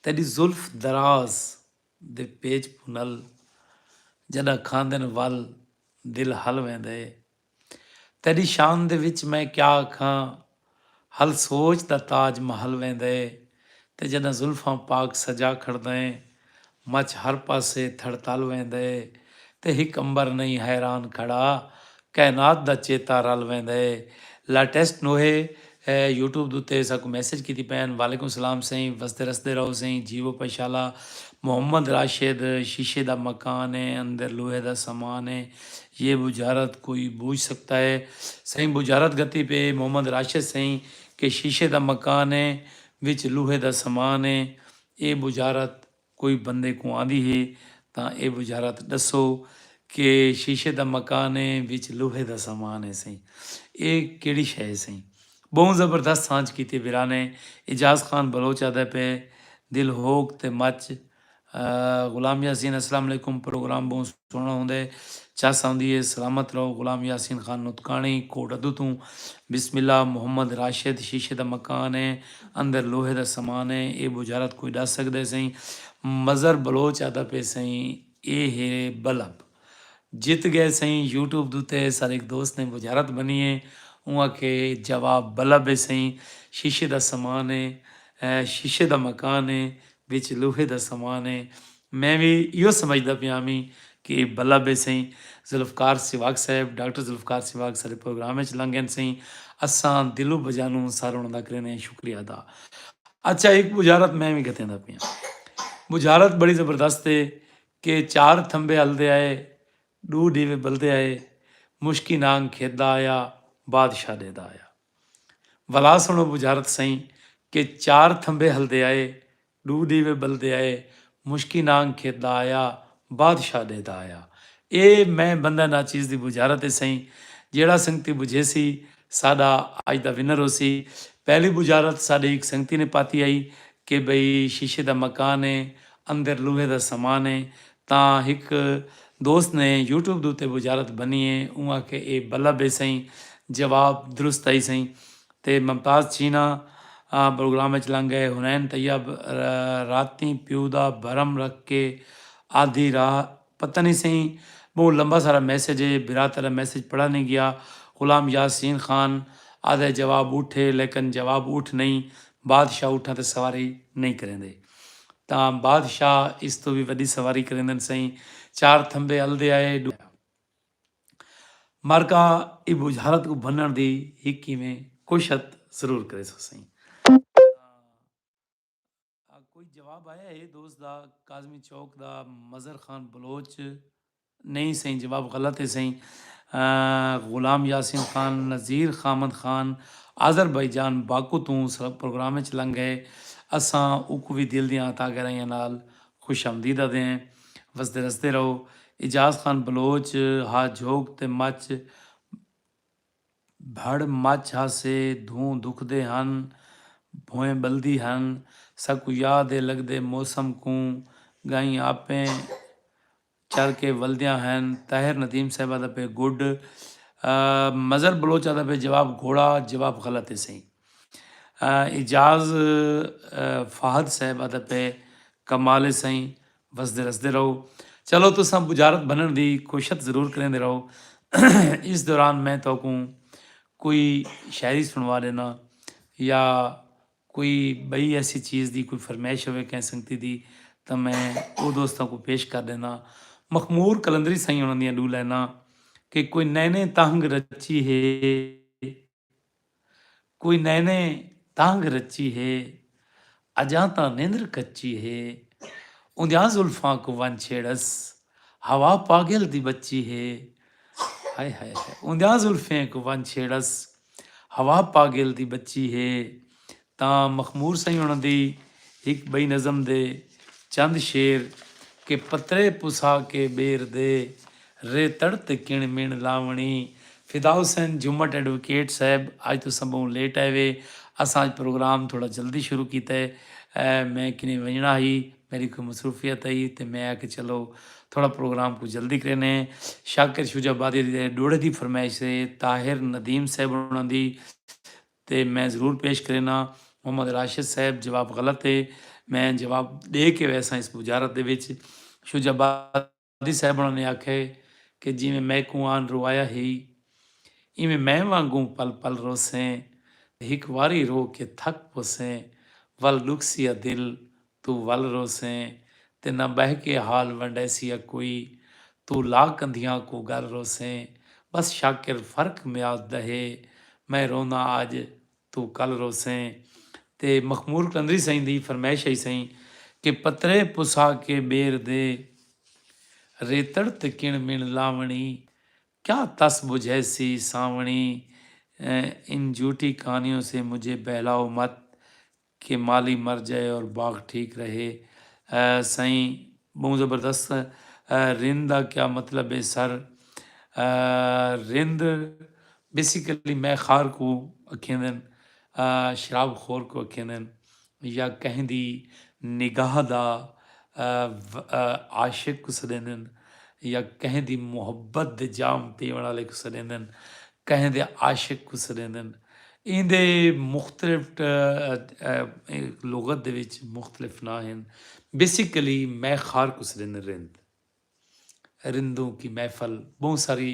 तेरी जुल्फ दराज दे पेज पुनल जदा खांदन वल दिल हल वेंदे तेरी शान दे विच मैं क्या आखां हल सोच दा ताज महल वेंदे ते जदा जुल्फां पाक सजा खड़दे ਮੱਚ ਹਰ ਪਾਸੇ ਥੜਤਲ ਵਹਿੰਦੇ ਤੇ ਹਿਕ ਅੰਬਰ ਨਹੀਂ ਹੈਰਾਨ ਖੜਾ ਕਾਇਨਾਤ ਦਾ ਚੇਤਾ ਰਲ ਵਹਿੰਦੇ ਲੈਟੈਸਟ ਨੋਹੇ YouTube ਦੇ ਉੱਤੇ ਸਾਕੂ ਮੈਸੇਜ ਕੀਤੀ ਪੈਣ ਵਾਲੇਕੁਮ ਸਲਾਮ ਸਹੀਂ ਵਸਦੇ ਰਸਦੇ ਰਹੋ ਸਹੀਂ ਜੀਵੋ ਪਸ਼ਾਲਾ मोहम्मद राशिद शीशे का मकान है अंदर लोहे का समान है ये बुझारत कोई बूझ सकता है सही बुझारत गति पे मोहम्मद राशिद सही कि शीशे का मकान है विच लोहे का समान है ये बुझारत कोई बंदे को आंदी है तो ये बुझारत दसो कि शीशे का मकान है विच लोहे का समान है सही ये किहड़ी शै है सही बहुत ज़बरदस्त सांझ की वीरा ने इजाज़ खान बलोच आदा पे दिल होक ते मच गुलाम यासीन अस्सलाम वालेकुम प्रोग्राम बहुत सोहना होंदे चस आउंदी है सलामत रहो गुलाम यासीन खान नुतकानी कोट अदू तू बिस्मिल्ला मोहम्मद राशिद शीशे का मकान है अंदर लोहे का समान है ये बुझारत कोई दस सकते सही मज़र बलोच आदा पे सही ये है बलब जित गए सही यूट्यूब दूते सारे एक दोस्त ने बुझारत बनी है उहाँ के जवाब बलब है सही शीशे का समान है शीशे का मकान है ਵਿੱਚ ਲੋਹੇ ਦਾ ਸਮਾਨ ਹੈ ਮੈਂ ਵੀ ਇਹੋ ਸਮਝਦਾ ਪਿਆ ਵੀ ਕਿ ਬੱਲਾ ਬੇ ਸਹੀ ਜ਼ੁਲਫਕਾਰ ਸਿਵਾਗ ਸਾਹਿਬ ਡਾਕਟਰ ਜ਼ੁਲਫਕਾਰ ਸਿਵਾਗ ਸਾਡੇ ਪ੍ਰੋਗਰਾਮ ਵਿੱਚ ਲੰਘਣ ਸਹੀ ਅਸਾਂ ਦਿਲੋਂ ਬਜਾਨੂੰ ਸਾਰਾ ਉਹਨਾਂ ਦਾ ਕਰਨੇ ਸ਼ੁਕਰੀਆ ਦਾ ਅੱਛਾ ਇੱਕ ਬੁਝਾਰਤ ਮੈਂ ਵੀ ਕਹਤਿਆਂ ਦਾ ਪਿਆ ਬੁਝਾਰਤ ਬੜੀ ਜ਼ਬਰਦਸਤ ਹੈ ਕਿ ਚਾਰ ਥੰਬੇ ਹਲਦੇ ਆਏ ਡੂ ਡੀਵੇ ਬਲਦੇ ਆਏ ਮੁਸ਼ਕੀ ਨਾਂਗ ਖੇਦਾ ਆਇਆ ਬਾਦਸ਼ਾਹ ਦੇ ਦਾ ਆਇਆ ਵਲਾ ਸੁਣੋ ਬੁਝਾਰਤ ਸਹੀ ਕਿ ਚਾਰ ਥੰਬੇ ਹਲਦੇ ਆਏ ਡੂ ਦੀਵੇ ਬਲਦੇ ਆਏ ਮੁਸ਼ਕੀ ਨਾਂਗ ਖੇਦਾ ਆਇਆ ਬਾਦਸ਼ਾਹ ਦੇ ਦਾ ਆਇਆ ਇਹ ਮੈਂ ਬੰਦਾ ਨਾ ਚੀਜ਼ ਦੀ ਬੁਝਾਰਤ ਹੈ ਸਹੀ ਜਿਹੜਾ ਸੰਗਤੀ ਬੁਝੇ ਸੀ ਸਾਡਾ ਅੱਜ ਦਾ ਵਿਨਰ ਹੋ ਸੀ ਪਹਿਲੀ ਬੁਝਾਰਤ ਸਾਡੇ ਇੱਕ ਸੰਗਤੀ ਨੇ ਪਾਤੀ ਆਈ ਕਿ ਬਈ ਸ਼ੀਸ਼ੇ ਦਾ ਮਕਾਨ ਹੈ ਅੰਦਰ ਲੋਹੇ ਦਾ ਸਮਾਨ ਹੈ ਤਾਂ ਇੱਕ ਦੋਸਤ ਨੇ YouTube ਦੇ ਉੱਤੇ ਬੁਝਾਰਤ ਬਣੀ ਹੈ ਉਹਾਂ ਕਿ ਇਹ ਬੱਲਬ ਹੈ ਸਹੀ ਜਵਾਬ ਦਰੁਸਤ ਆਈ ਸਹੀ ਤੇ ਮਮਤਾਜ਼ ਚੀਨਾ प्रोग्राम में लंघ गए हुनैन तैयब राती प्यू का भरम रख के आधी राह पता नहीं सही बहुत लंबा सारा मैसेज है बिरा तेरा मैसेज पढ़ा नहीं गया गुलाम यासीन खान आधे जवाब उठे लेकिन जवाब उठ नहीं बादशाह उठा तो सवारी नहीं करेंदे तो बादशाह इस तो भी वड्डी सवारी करेंदे सही चार थंबे हलदे आए मार्का ये बुझारत को बनने की हिक्की में कोशत जरूर करे सो सही कोई जवाब आया है दोस्त दा काजमी चौक दा मज़र खान बलोच नहीं सही जवाब गलत है सही गुलाम यासीन खान नज़ीर खामद खान आज़रबाईजान बाकू तू सब प्रोग्राम में लंघ गए असां उक भी दिल दियां ता गराइयां नाल खुश आमदीदा दें वसदे रसते रहो इजाज़ खान बलोच हा झोक ते मच भड़ मच हासे धूं दुखदे हन भोएं बलदी हन सकू याद है लगदे मौसम को गाई आपे चल के वलदियाँ हैं ताहिर नदीम साहब आदा पे गुड मज़र बलोच आदा पे जवाब घोड़ा जवाब गलत है सही इजाज़ फ़ाहद साहब आदा पे कमाल है सही वसदे रसदे रहो चलो तो सब बुझारत बनने की कोशिश ज़रूर करेंदे रहो इस दौरान मैं तो को कोई शायरी सुनवा देना या कोई बई ऐसी चीज़ दी कोई फरमाइश हो कह सकती थी तो मैं वो दोस्तों को पेश कर देना मखमूर कलंदरी सही उन्होंने डू लेना कि कोई नैने तांग रची है कोई नैने तांग रची है अजाता नेंद्र कच्ची है उद्या जुल्फा को वन छेड़स हवा पागल दी बच्ची है हाय हाय हाय उद्या जुल्फे को वन छेड़स हवा पागल दी बच्ची है ਤਾਂ ਮਖਮੂਰ ਸਿੰਘ ਉਹਨਾਂ ਦੀ ਇੱਕ ਬਈ ਨਜ਼ਮ ਦੇ ਚੰਦ ਸ਼ੇਰ ਕਿ ਪੱਤਰੇ ਪੁਸਾ ਕੇ ਬੇਰ ਦੇ ਰੇ ਤੜਤ ਕਿਣ ਮਿਣ ਲਾਵਣੀ ਫਿਦਾ ਹੁਸੈਨ ਜੁਮਟ ਐਡਵੋਕੇਟ ਸਾਹਿਬ ਅੱਜ ਤੋਂ ਸੰਭਵ ਲੇਟ ਆਏ ਵੇ ਅਸਾਂ ਅੱਜ ਪ੍ਰੋਗਰਾਮ ਥੋੜਾ ਜਲਦੀ ਸ਼ੁਰੂ ਕੀਤਾ ਹੈ ਮੈਂ ਕਿਨੇ ਵਜਣਾ ਹੀ मेरी कोई मसरूफियत आई तो मैं आके चलो थोड़ा प्रोग्राम को जल्दी करने शाकिर शुजाबादी डोड़े की फरमाइश है ताहिर नदीम साहब उन्होंने तो मैं ज़रूर पेश करना मोहम्मद राशिद साहब जवाब गलत है मैं जवाब दे के वैसा इस बुझारत के शुजाबादी साहब उन्होंने आखे कि जिमें मैं कुआन रोआया ही इवें मैं वांगू पल पल रोसें एक वारी रो के थक पोसें वल लुक्सिया दिल तू वल रोसें ते ना बह के हाल वंडैसिया कोई, तू ला कंधियां को गर रोसें, बस शाकिर फर्क म्याद दहे, मैं रोना आज तू कल रोसें। ਤੇ ਮਖਮੂਰ ਕਲੰਦਰੀ ਸਾਈਂ ਦੀ ਫਰਮਾਇਸ਼ ਹੈ ਸਾਈਂ ਕਿ ਪਤਰੇ ਪੁਸਾ ਕੇ ਬੇਰ ਦੇ, रेतड़ ते किण मिण लावणी, क्या तस बुझैसी सावणी, इन झूठी कहानियों से मुझे बहलाओ मत, कि माली मर जाए और बाग ठीक रहे। साईं बहुत ज़बरदस्त। रिंद का क्या मतलब है सर? रिंद बेसिकली मैं खार को अखेंदन, शराब खोर को अखेंदन, या कहीं दी निगाह दा आशिक को सदेंदन, या कहीं दी मुहब्बत दे जाम पीवण वाले को सदेंदन, कहीं दे आशिक को सदेंदन। इहदे मुख्तलिफ लुगत दे विच मुख्तलिफ ना हैं। बेसिकली मैं खार को सदेंदन रिंद, रिंदों की महफल, बहुत सारी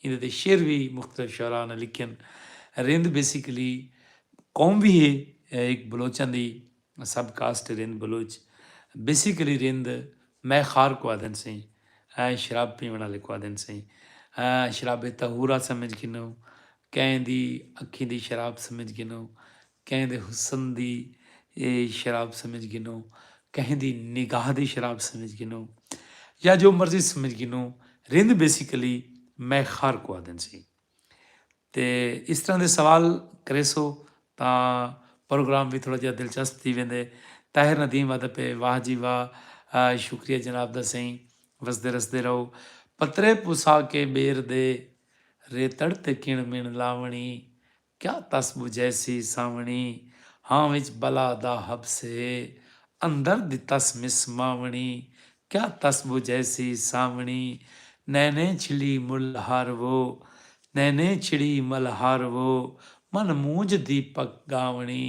इहदे ते शेर भी मुख्तलिफ शरा ने लिखन। रिंद बेसिकली कौम भी है, एक बलोचां दी sub caste Rind Baloch. Basically Rind मैं खार को आदन सही, शराब पीवण वाले को आदन सही, शराब तहूरा समझ गिनो, कैं दी अखी दी शराब समझ गिनो, कैं दे हुसन दी शराब समझ गिनो, कहीं दी निगाह दी शराब समझ गिनो, या जो मर्जी समझ गिनो। रिंद बेसिकली मैं खार को आदन सही। ਤੇ ਇਸ ਤਰ੍ਹਾਂ ਦੇ ਸਵਾਲ ਕਰੇ ਸੋ ਤਾਂ ਪ੍ਰੋਗਰਾਮ ਵੀ ਥੋੜ੍ਹਾ ਜਿਹਾ ਦਿਲਚਸਪ ਥੀ वेंदे। ਤਾਹਿਰ ਨਦੀਮ ਵਧ ਪਏ, ਵਾਹ ਜੀ ਵਾਹ, ਸ਼ੁਕਰੀਆ ਜਨਾਬ ਦਾ ਸਹੀਂ, ਵਸਦੇ ਰਸਦੇ ਰਹੋ। ਪਤਰੇ ਪੁਸਾ ਕੇ ਬੇਰ ਦੇ, ਰੇਤੜ ਤੇ ਕਿਣ ਮਿਣ ਲਾਵਣੀ, ਕਿਆ ਤਸ ਬੁਝੈਸੀ ਸਾਵਣੀ, ਹਾਂ ਵਿੱਚ ਬਲਾ ਦਾ ਹਬਸੇ, ਅੰਦਰ ਦੀ ਤਸ ਮਿਸ ਮਾਵਣੀ, ਕਿਆ ਤਸ ਬੁਝੈਸੀ ਸਾਵਣੀ, ਨੈਣੇ ਛਿਲੀ ਮੁੱਲ ਹਾਰ ਵੋ, नैने छिड़ी मलहार वो, मन मूंज दीपक गावणी,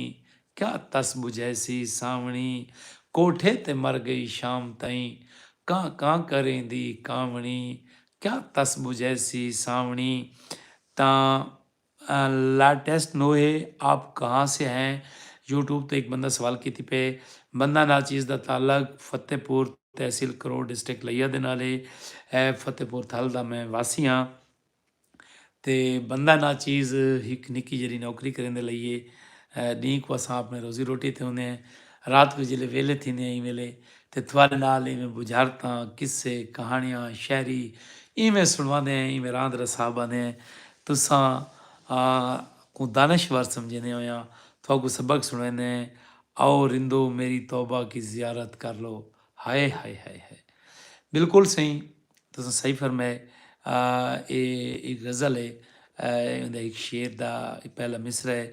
क्या तस बुझैसी सावणी, कोठे ते मर गई शाम तई, कां करेंदी कावणी, क्या तस बुझैसी सावणी। ਤਾਂ ਲੈਟੈਸਟ ਨੋਏ ਆਪ ਕਹਾਂ ਸੇ ਹੈ। यूट्यूब ਤੇ ਇੱਕ ਬੰਦਾ ਸਵਾਲ ਕੀਤੀ ਪਏ, ਬੰਦਾ ਨਾਲ ਚੀਜ਼ ਦਾ ਤਾਲਕ ਫਤਿਹਪੁਰ ਤਹਿਸੀਲ ਕਰੋੜ ਡਿਸਟ੍ਰਿਕਟ ਲਈਆ ਦੇ ਨਾਲ ਹੈ। ਫਤਿਹਪੁਰ ਥਲ ਦਾ ਮੈਂ ਵਾਸੀ ਹਾਂ। ਤੇ ਬੰਦਾ ਨਾ ਚੀਜ਼ ਇੱਕ ਨਿੱਕੀ ਜਿਹੜੀ ਨੌਕਰੀ ਕਰਨ ਦੇ ਲਈ ॾींहं को असां अपने रोज़ी रोटी ते हूंदे आहियूं, राति को जिले वेले थींदे आहियूं वेले ते ਤੁਹਾਡੇ ਨਾਲ ਇਵੇਂ ਬੁਝਾਰਤਾਂ, किस्से कहानियां शायरी इवें सुणवांदे आहियूं, इवें रांद रसाब आंदे आहियूं। तुसां को दानश्वर समझंदे हो या तुहाको सबक सुणाईंदे आहियूं। आओ रिंदो मेरी तौबा की ज़ियारत कर लो, हाय हाय हाय हाय। बिल्कुल सही, तुसां सही फरमाए। ਇਹ ਗਜ਼ਲ ਹੈ, ਉਹਦਾ ਇੱਕ ਸ਼ੇਰ ਦਾ ਪਹਿਲਾ ਮਿਸਰਾ ਹੈ,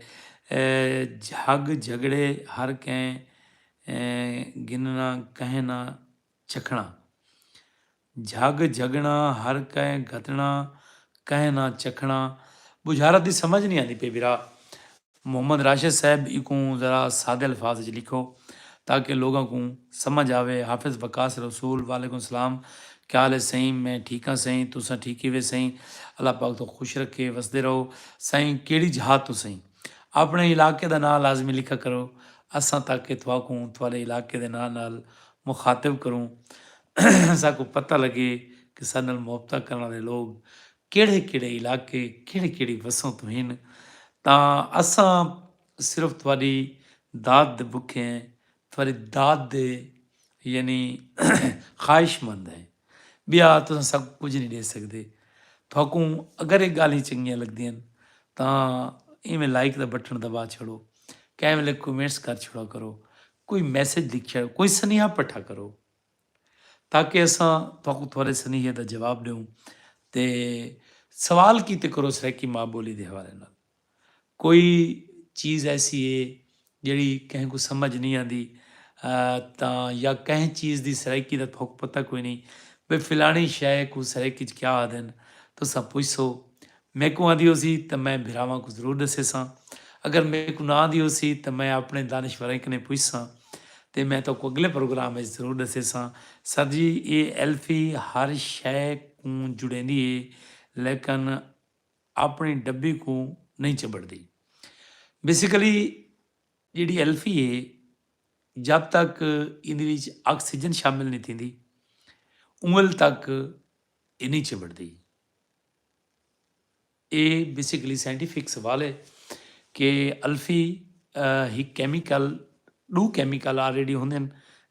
ਝੱਗ ਝਗੜੇ ਹਰ ਕੈ ਗਿਨਣਾ ਕਹਿਣਾ ਚਖਣਾ, ਝੱਗ ਝਗਣਾ ਹਰ ਕੈ ਘਟਣਾ ਕਹਿਣਾ ਚਖਣਾ। ਬੁਝਾਰਤ ਦੀ ਸਮਝ ਨਹੀਂ ਆਉਂਦੀ ਪਈ ਵੀਰਾ। मोहम्मद राशिद साहब इको ज़रा सादे अल्फाज च लिखो ताकि लोगों को समझ आवे। हाफिज़ वकास रसूल वालेकुम सलाम, क्या हाल है सही? मैं ठीक हाँ सही, तुसा ठीक ही वे सही, अल्लाह पाक तो खुश रखे, वसदे रहो सही। केड़ी जहाद तो सही अपने इलाके का नाम लाजमी लिखा करो असां, ताकि तुहाकू थोड़े इलाके के नाल मुखातिब करूँ, साकू पता लगे कि साडे नाल मुहब्बत करने वाले लोग किहड़े किहड़े इलाके किहड़ी किहड़ी वसों तो हैं। ਤਾਂ ਅਸਾਂ ਸਿਰਫ ਤੁਹਾਡੀ ਦਾਤ ਦੇ ਭੁੱਖੇ ਹੈ, ਤੁਹਾਡੀ ਦਾਤ ਦੇ ਯਾਨੀ ਖਾਹਿਸ਼ਮੰਦ ਹੈ। ਵੀ ਆ ਤੁਸੀਂ ਸਭ ਕੁਝ ਨਹੀਂ ਦੇ ਸਕਦੇ। ਤੁਹਾਨੂੰ ਅਗਰ ਇਹ ਗਾਲਾਂ ਚੰਗੀਆਂ ਲੱਗਦੀਆਂ ਤਾਂ ਇਵੇਂ ਲਾਈਕ ਦਾ ਬਟਨ ਦਬਾ ਛੱਡੋ, ਕਈ ਵੇਲੇ ਕਮੈਂਟਸ ਕਰ ਛੋੜਾ ਕਰੋ, ਕੋਈ ਮੈਸੇਜ ਲਿਖ ਛੱਡੋ, ਕੋਈ ਸੁਨੇਹਾ ਪੱਠਾ ਕਰੋ, ताकि असां तुहाकू थोड़े सुनेहे का जवाब ॾियूं ते सवाल कीते करो सराइकी माँ बोली के हवाले नाल। कोई चीज़ ऐसी है ਜਿਹੜੀ ਕਿਸੇ को समझ नहीं आती ਤਾਂ ਜਾਂ ਕਿਸੇ चीज़ की सराइकी का तुहाकू पता कोई नहीं भी फलानी शै को सराइकी च क्या आखदे न, तुसां पुछो। मेरे को आंदी होसी तो मैं भिरावां को जरूर दस्से सां, अगर मेरे को ना आंदी होसी तो मैं अपने दानिशवरां कने पुछसां ਤੇ ਮੈਂ ਤਾਂ ਅਗਲੇ ਪ੍ਰੋਗਰਾਮ ਵਿੱਚ ਜ਼ਰੂਰ ਦੱਸੇ ਸਾਂ। ਸਰ ਜੀ ਇਹ ਐਲਫੀ ਹਰ ਸ਼ੈ ਨੂੰ ਜੁੜੇਂਦੀ ਹੈ ਲੇਕਿਨ ਆਪਣੀ ਡੱਬੀ को नहीं ਚਬੜਦੀ। ਬੇਸਿਕਲੀ ਜਿਹੜੀ ਐਲਫੀ ਹੈ जब तक इन ऑक्सीजन शामिल नहीं थींदी उंगल तक ये नहीं चिबड़ती। ये बेसिकली साइंटिफिक सवाल है कि अल्फी ही कैमिकल दो कैमिकल ऑलरेडी होंगे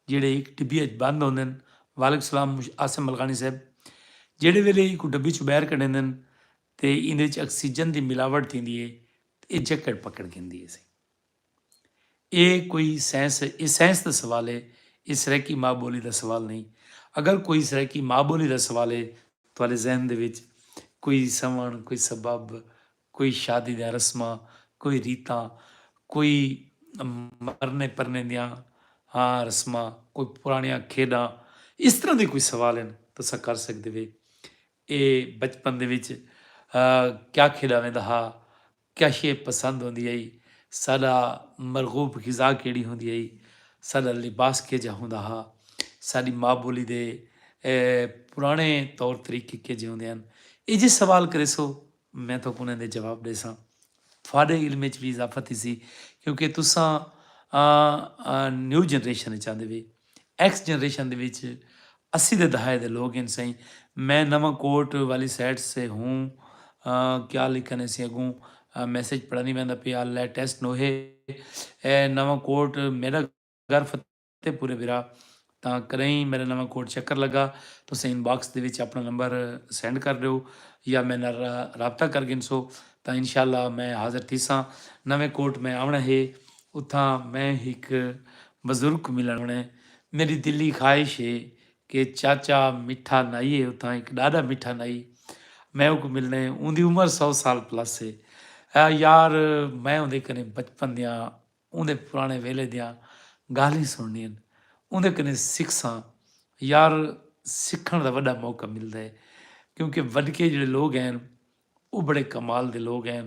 ਜਿਹੜੇ ਇੱਕ ਡੱਬੀ 'ਚ ਬੰਦ ਹੁੰਦੇ ਨੇ। ਵਾਲੇਕੁਮ ਸਲਾਮ ਆਸਿਮ ਮਲਕਾਨੀ ਸਾਹਿਬ। ਜਿਹੜੇ ਵੇਲੇ ਇੱਕ ਡੱਬੀ 'ਚ ਬਾਹਰ ਕੱਢਦੇ ਨੇ ਤੇ ਇਹਦੇ 'ਚ ਆਕਸੀਜਨ ਦੀ ਮਿਲਾਵਟ ਥੀਂਦੀ ਹੈ ਤੇ ਇਹ ਜਕੜ ਪਕੜ ਕਹਿੰਦੀ ਹੈ। ਇਹ ਕੋਈ ਸਾਇੰਸ ਦਾ ਸਵਾਲ ਹੈ, ਇਹ ਸਰੈਕੀ ਮਾਂ ਬੋਲੀ ਦਾ ਸਵਾਲ ਨਹੀਂ। ਅਗਰ ਕੋਈ ਸਰੈਕੀ ਮਾਂ ਬੋਲੀ ਦਾ ਸਵਾਲ ਹੈ ਤੁਹਾਡੇ ਜ਼ਹਿਨ ਦੇ ਵਿੱਚ ਕੋਈ ਸਵਣ, ਕੋਈ ਸਬਬ, ਕੋਈ ਸ਼ਾਦੀ ਦੀਆਂ ਰਸਮਾਂ, ਕੋਈ ਰੀਤਾਂ, ਕੋਈ ਮਰਨੇ ਪਰਨੇ ਦੀਆਂ ਹਾਂ ਰਸਮਾਂ, ਕੋਈ ਪੁਰਾਣੀਆਂ ਖੇਡਾਂ, ਇਸ ਤਰ੍ਹਾਂ ਦੇ ਕੋਈ ਸਵਾਲ ਹਨ ਤੁਸੀਂ ਕਰ ਸਕਦੇ ਵੇ। ਇਹ ਬਚਪਨ ਦੇ ਵਿੱਚ ਕਿਆ ਖੇਡਾਂ वेंदा हा, ਕਿਆ ਸ਼ੇ ਪਸੰਦ ਹੁੰਦੀ आई, ਸਾਡਾ ਮਰਗੂਬ ਗਿਜ਼ਾ ਕਿਹੜੀ ਹੁੰਦੀ आई, ਸਾਡਾ ਲਿਬਾਸ ਕਿਹੋ ਜਿਹਾ ਹੁੰਦਾ हा, ਸਾਡੀ ਮਾਂ ਬੋਲੀ ਦੇ ਪੁਰਾਣੇ ਤੌਰ ਤਰੀਕੇ ਕਿਹੋ ਜਿਹੇ ਹੁੰਦੇ ਹਨ। ਇਹ ਜੇ ਸਵਾਲ ਕਰੇ ਸੋ ਮੈਂ ਤਾਂ ਉਹਨਾਂ ਦੇ ਜਵਾਬ ਦੇ ਸਾਂ। ਤੁਹਾਡੇ ਇਲਮ ਵਿੱਚ ਵੀ ਇਜ਼ਾਫਾ ਥੀ ਸੀ ਕਿਉਂਕਿ ਤੁਸਾਂ ਨਿਊ ਜਨਰੇਸ਼ਨ ਵਿੱਚ ਆਉਂਦੇ ਵੇ। ਐਕਸ ਜਨਰੇਸ਼ਨ ਦੇ ਵਿੱਚ 80 ਦੇ ਦਹਾਕੇ ਦੇ ਲੋਕ ਹਨ ਸਹੀ। मैं नवांकोट वाली साइड से हूँ। क्या लिखने से अगूँ मैसेज पढ़ा नहीं पैंदा पिया लेटेस्ट नोहे नवांकोट मेरा घर फतेहपुरे विरा ਤਾਂ ਕरें मेरा नवांकोट चक्कर लगा ਤੁਸੀਂ ਇਨਬਾਕਸ ਦੇ ਵਿੱਚ ਆਪਣਾ ਨੰਬਰ ਸੈਂਡ ਕਰ ਦਿਓ ਜਾਂ ਮੇਰੇ ਨਾਲ ਰਾਬਤਾ ਕਰ ਗਿਨ ਸੋ ਤਾਂ ਇਨਸ਼ਾਅੱਲਾ ਮੈਂ ਹਾਜ਼ਰ ਥੀ ਸਾਂ। ਨਵਾਂकोट मैं ਆਉਣਾ ਹੈ। ਉੱਥਾਂ ਮੈਂ ਇੱਕ ਬਜ਼ੁਰਗ ਮਿਲਣ ਆਉਣਾ। ਮੇਰੀ ਦਿਲੀ ख्वाहिश है कि चाचा मिठा नाई है उतना एक ॾाढा मिठा नाई मैं को मिलने उनकी उम्र 100 साल प्लस है। यार मैं उनके कने बचपन दियाँ उनके पुराने वेले दियाँ गाली सुननियां उनके कने सिखसा यार सीखण का वड्डा मौका मिलता है क्योंकि वडके जिहड़े लोग हैं वो बड़े कमाल के लोग हैं।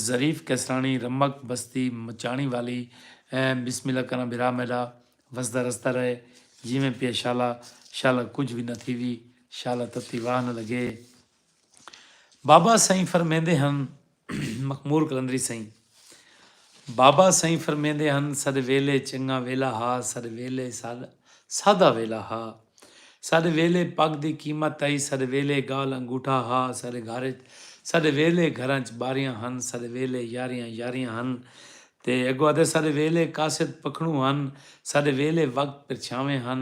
ज़रीफ कैसरानी रमक बस्ती मचाणी वाली बिस्मिल्लाह करा बिरा मेरा वसदा रसदा रहे जिमें पिया शाला शाला कुछ भी न थी भी शाला तत्ती वाह न लगे। बाबा साईं फरमेंदे हन मखमूर कलंदरी साईं बाबा साईं फरमेंदे हन साडे वेले चंगा वेला हा साडे वेले सादा वेला हा साडे वेले पग दी कीमत आई साडे वेले गाल अंगूठा हा साडे वेले घरां च बारियां हन साडे वेले यारियां हन ਤੇ ਅੱਗੋਂ ਆਦੇ ਸਾਡੇ ਵੇਲੇ ਕਾਸਤ ਪਖਣੂ ਹਨ ਸਾਡੇ ਵੇਲੇ ਵਕਤ ਪਰਛਾਵੇਂ ਹਨ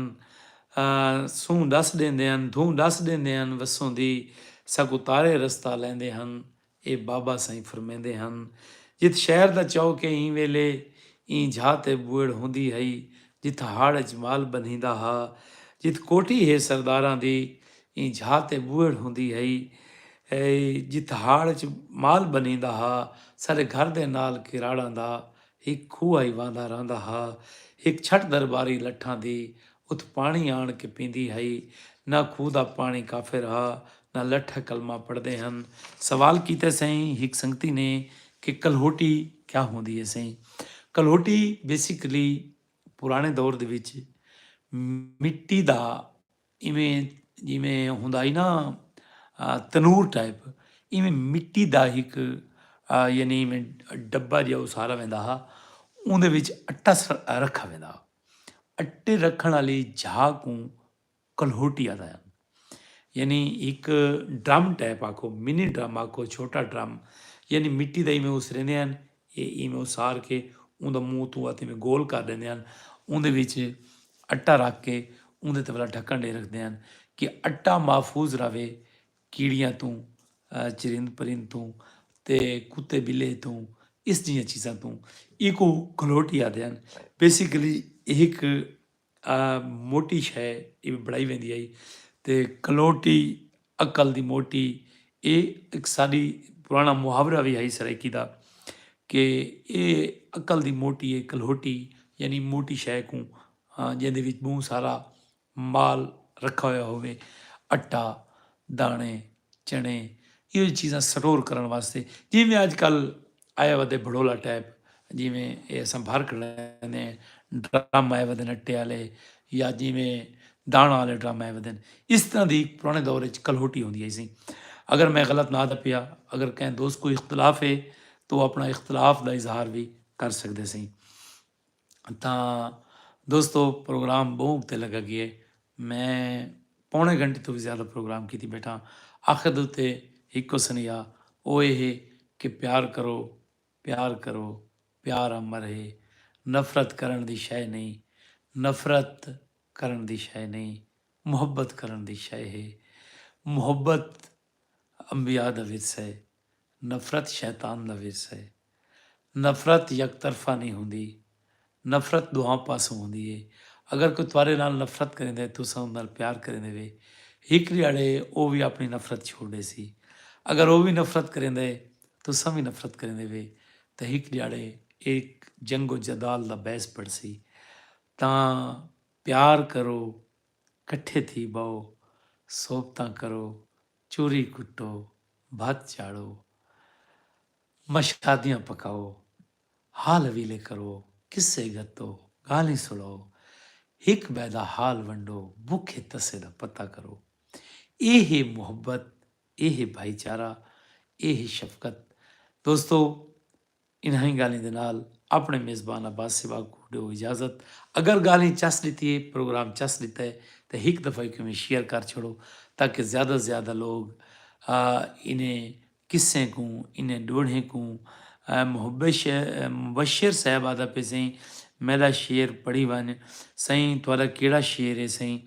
ਸੂਹ ਦੱਸ ਦਿੰਦੇ ਹਨ ਧੂੰ ਦੱਸ ਦਿੰਦੇ ਹਨ ਵਸੋਂ ਦੀ ਸਗ ਉਤਾਰੇ ਰਸਤਾ ਲੈਂਦੇ ਹਨ। ਇਹ ਬਾਬਾ ਸਾਈਂ ਫਰਮਾਉਂਦੇ ਹਨ ਜਿਤ ਸ਼ਹਿਰ ਦਾ ਚੌਕ ਈ ਵੇਲੇ ਈ ਝਾਹ ਤੇ ਬੂੜ ਹੁੰਦੀ ਹੈ ਜਿਤ ਹਾੜ ਚ ਮਾਲ ਬੰਧੀਦਾ ਹਾ ਜਿਤ ਕੋਠੀ ਹੈ ਸਰਦਾਰਾਂ ਦੀ ਈ ਝਾਹ ਤੇ ਬੂੜ ਹੁੰਦੀ ਹੈ ਜਿਤ ਹਾੜ ਚ ਮਾਲ ਬਣੀਦਾ ਹਾ ਸਾਡੇ ਘਰ ਦੇ ਨਾਲ ਕਿਰਾੜਾਂ ਦਾ ਇੱਕ ਖੂਹ ਹੀ ਵਾਂਦਾ ਰਹਿੰਦਾ ਹਾ ਇੱਕ ਛੱਟ ਦਰਬਾਰੀ ਲੱਠਾਂ ਦੀ ਉਤ ਪਾਣੀ ਆਣ ਕੇ ਪੀਂਦੀ ਹੈ ਨਾ ਖੂਹ ਦਾ ਪਾਣੀ ਕਾਫਰ ਹਾ ਨਾ ਲੱਠ ਕਲਮਾ ਪੜ੍ਹਦੇ ਹਨ। ਸਵਾਲ ਕੀਤੇ ਸਹੀਂ ਇੱਕ ਸੰਗਤੀ ਨੇ ਕਿ ਕਲਹੋਟੀ ਕਿਆ ਹੁੰਦੀ ਹੈ ਸਹੀਂ। ਕਲਹੋਟੀ ਬੇਸਿਕਲੀ ਪੁਰਾਣੇ ਦੌਰ ਦੇ ਵਿੱਚ ਮਿੱਟੀ ਦਾ ਜਿਵੇਂ ਹੁੰਦਾ ਹੀ ਨਾ ਤਨੂਰ ਟਾਈਪ ਇਵੇਂ ਮਿੱਟੀ ਦਾ ਇੱਕ ਯਾਨੀ ਇਵੇਂ ਡੱਬਾ ਜਿਹਾ ਉਸਾਰਿਆ वेंदा हा ਉਹਦੇ ਵਿੱਚ ਅੱਟਾ ਰੱਖਿਆ वेंदा। ਅੱਟੇ ਰੱਖਣ ਵਾਲੀ झाग को कलहोटी आता है यानी एक ड्रम टाइप आखो मिनी ड्रम आखो छोटा ड्रम यानी मिट्टी का इवें उस रहिंदे हन ये इवें उसार के उनका मूँह तू इवें गोल कर देंदे हन उहदे विच आटा रख के उहदे ते वाला ढक्कन दे रखते हैं कि आटा महफूज रहे कीड़ियाँ तो चरिंद परिंद तो ते कुत्ते बिल्ले तो इस जिहियां चीज़ां तो इको कलहोटी आते हैं। बेसिकली एक मोटी शै इवें बनाई वेंदी आई ते कलहोटी अकल दी मोटी ये एक साडी पुराना मुहावरा भी है सराइकी दा कि ये अकल दी मोटी है कलहोटी यानी मोटी शै को जिहदे विच बहुत सारा माल रखा होया होवे आटा दाने चने ये चीज़ां स्टोर करन वास्ते जिवें अजकल आया वदे बड़ोला टाइप जिवें ये असां बाहर कढने ड्रम आए वदे अट्टे वाले या जिवें दाणा वाले ड्रम आए वदे इस तरह की पुराने दौर में कलहोटी होंदी है सी। अगर मैं गलत ना दपिया अगर कहीं दोस्त कोई इख्तलाफ है तो अपना इख्तलाफ का इजहार भी कर सकते सी। तो ਦੋਸਤੋ ਪ੍ਰੋਗਰਾਮ ਬਹੁਤ ਉੱਤੇ ਲੱਗਾ ਗਿਆ ਹੈ। ਮੈਂ ਪੌਣੇ ਘੰਟੇ ਤੋਂ ਵੀ ਜ਼ਿਆਦਾ ਪ੍ਰੋਗਰਾਮ ਕੀਤੀ ਬੈਠਾ। ਆਖਰ ਦੇ ਉੱਤੇ ਇੱਕੋ ਸੁਨੇਹਾ ਉਹ ਇਹ ਕਿ ਪਿਆਰ ਕਰੋ, ਪਿਆਰ ਕਰੋ, ਪਿਆਰ ਅਮਰ ਹੈ। ਨਫ਼ਰਤ ਕਰਨ ਦੀ ਸ਼ੈ ਨਹੀਂ, ਨਫ਼ਰਤ ਕਰਨ ਦੀ ਸ਼ੈ ਨਹੀਂ, ਮੁਹੱਬਤ ਕਰਨ ਦੀ ਸ਼ੈ ਹੈ। ਮੁਹੱਬਤ ਅੰਬੀਆ ਦਾ ਵਿਰਸਾ ਹੈ, ਨਫ਼ਰਤ ਸ਼ੈਤਾਨ ਦਾ ਵਿਰਸਾ ਹੈ। ਨਫ਼ਰਤ ਇਕਤਰਫਾ ਨਹੀਂ ਹੁੰਦੀ, ਨਫ਼ਰਤ ਦੋਹਾਂ ਪਾਸੋਂ ਹੁੰਦੀ ਹੈ। ਅਗਰ ਕੋਈ ਤੁਹਾਡੇ ਨਾਲ ਨਫ਼ਰਤ ਕਰਿੰਦਾ ਤੁਸੀਂ ਉਹਦੇ ਨਾਲ ਪਿਆਰ ਕਰਿੰਦੇ ਵੇ, ਇੱਕ ਦਿਹਾੜੇ ਉਹ ਵੀ ਆਪਣੀ ਨਫ਼ਰਤ ਛੋੜੇ ਸੀ। ਅਗਰ ਉਹ ਵੀ ਨਫ਼ਰਤ ਕਰਿੰਦੇ ਤੁਸੀਂ ਵੀ ਨਫ਼ਰਤ ਕਰਿੰਦੇ ਵੇ ਤਾਂ ਇੱਕ ਦਿਹਾੜੇ ਇੱਕ ਜੰਗੋ ਜਦਾਲ ਦਾ ਬਹਿਸ ਪੜ ਸੀ। ਤਾਂ ਪਿਆਰ ਕਰੋ, ਇਕੱਠੇ ਥੀ ਬਹੋ, ਸੋਬਤਾਂ ਕਰੋ, ਚੂਰੀ ਕੁੱਟੋ, ਭਾਤ ਚਾੜੋ, ਮਸ਼ਕਾਦੀਆਂ ਪਕਾਓ, ਹਾਲ ਵੀਲੇ ਕਰੋ, ਕਿੱਸੇ ਗੱਤੋ, ਗਾਲੀ ਸੁਣਾਓ, ਇੱਕ ਬੈ ਦਾ ਹਾਲ ਵੰਡੋ, ਭੁੱਖੇ ਤਸੇ ਦਾ ਪਤਾ ਕਰੋ। ਇਹ ਮੁਹੱਬਤ, ਇਹ ਭਾਈਚਾਰਾ, ਇਹ ਸ਼ਫਕਤ। ਦੋਸਤੋ ਇਨ੍ਹਾਂ ਹੀ ਗਾਲਾਂ ਦੇ ਨਾਲ ਆਪਣੇ ਮੇਜ਼ਬਾਨ ਅब्बास सिवाग को ਦਿਓ इजाज़त। अगर गाली चस लीती है, प्रोग्राम चस लेता है तो एक दफ़ा क्यों में शेयर कर छोड़ो ताकि ज़्यादा से ज़्यादा लोग इन्हें किस्से को, इन्हें डोढ़े को मुबशर साहब आदा पे सही मेरा शेर पढ़ी वन सही थोड़ा केड़ा शेर है सही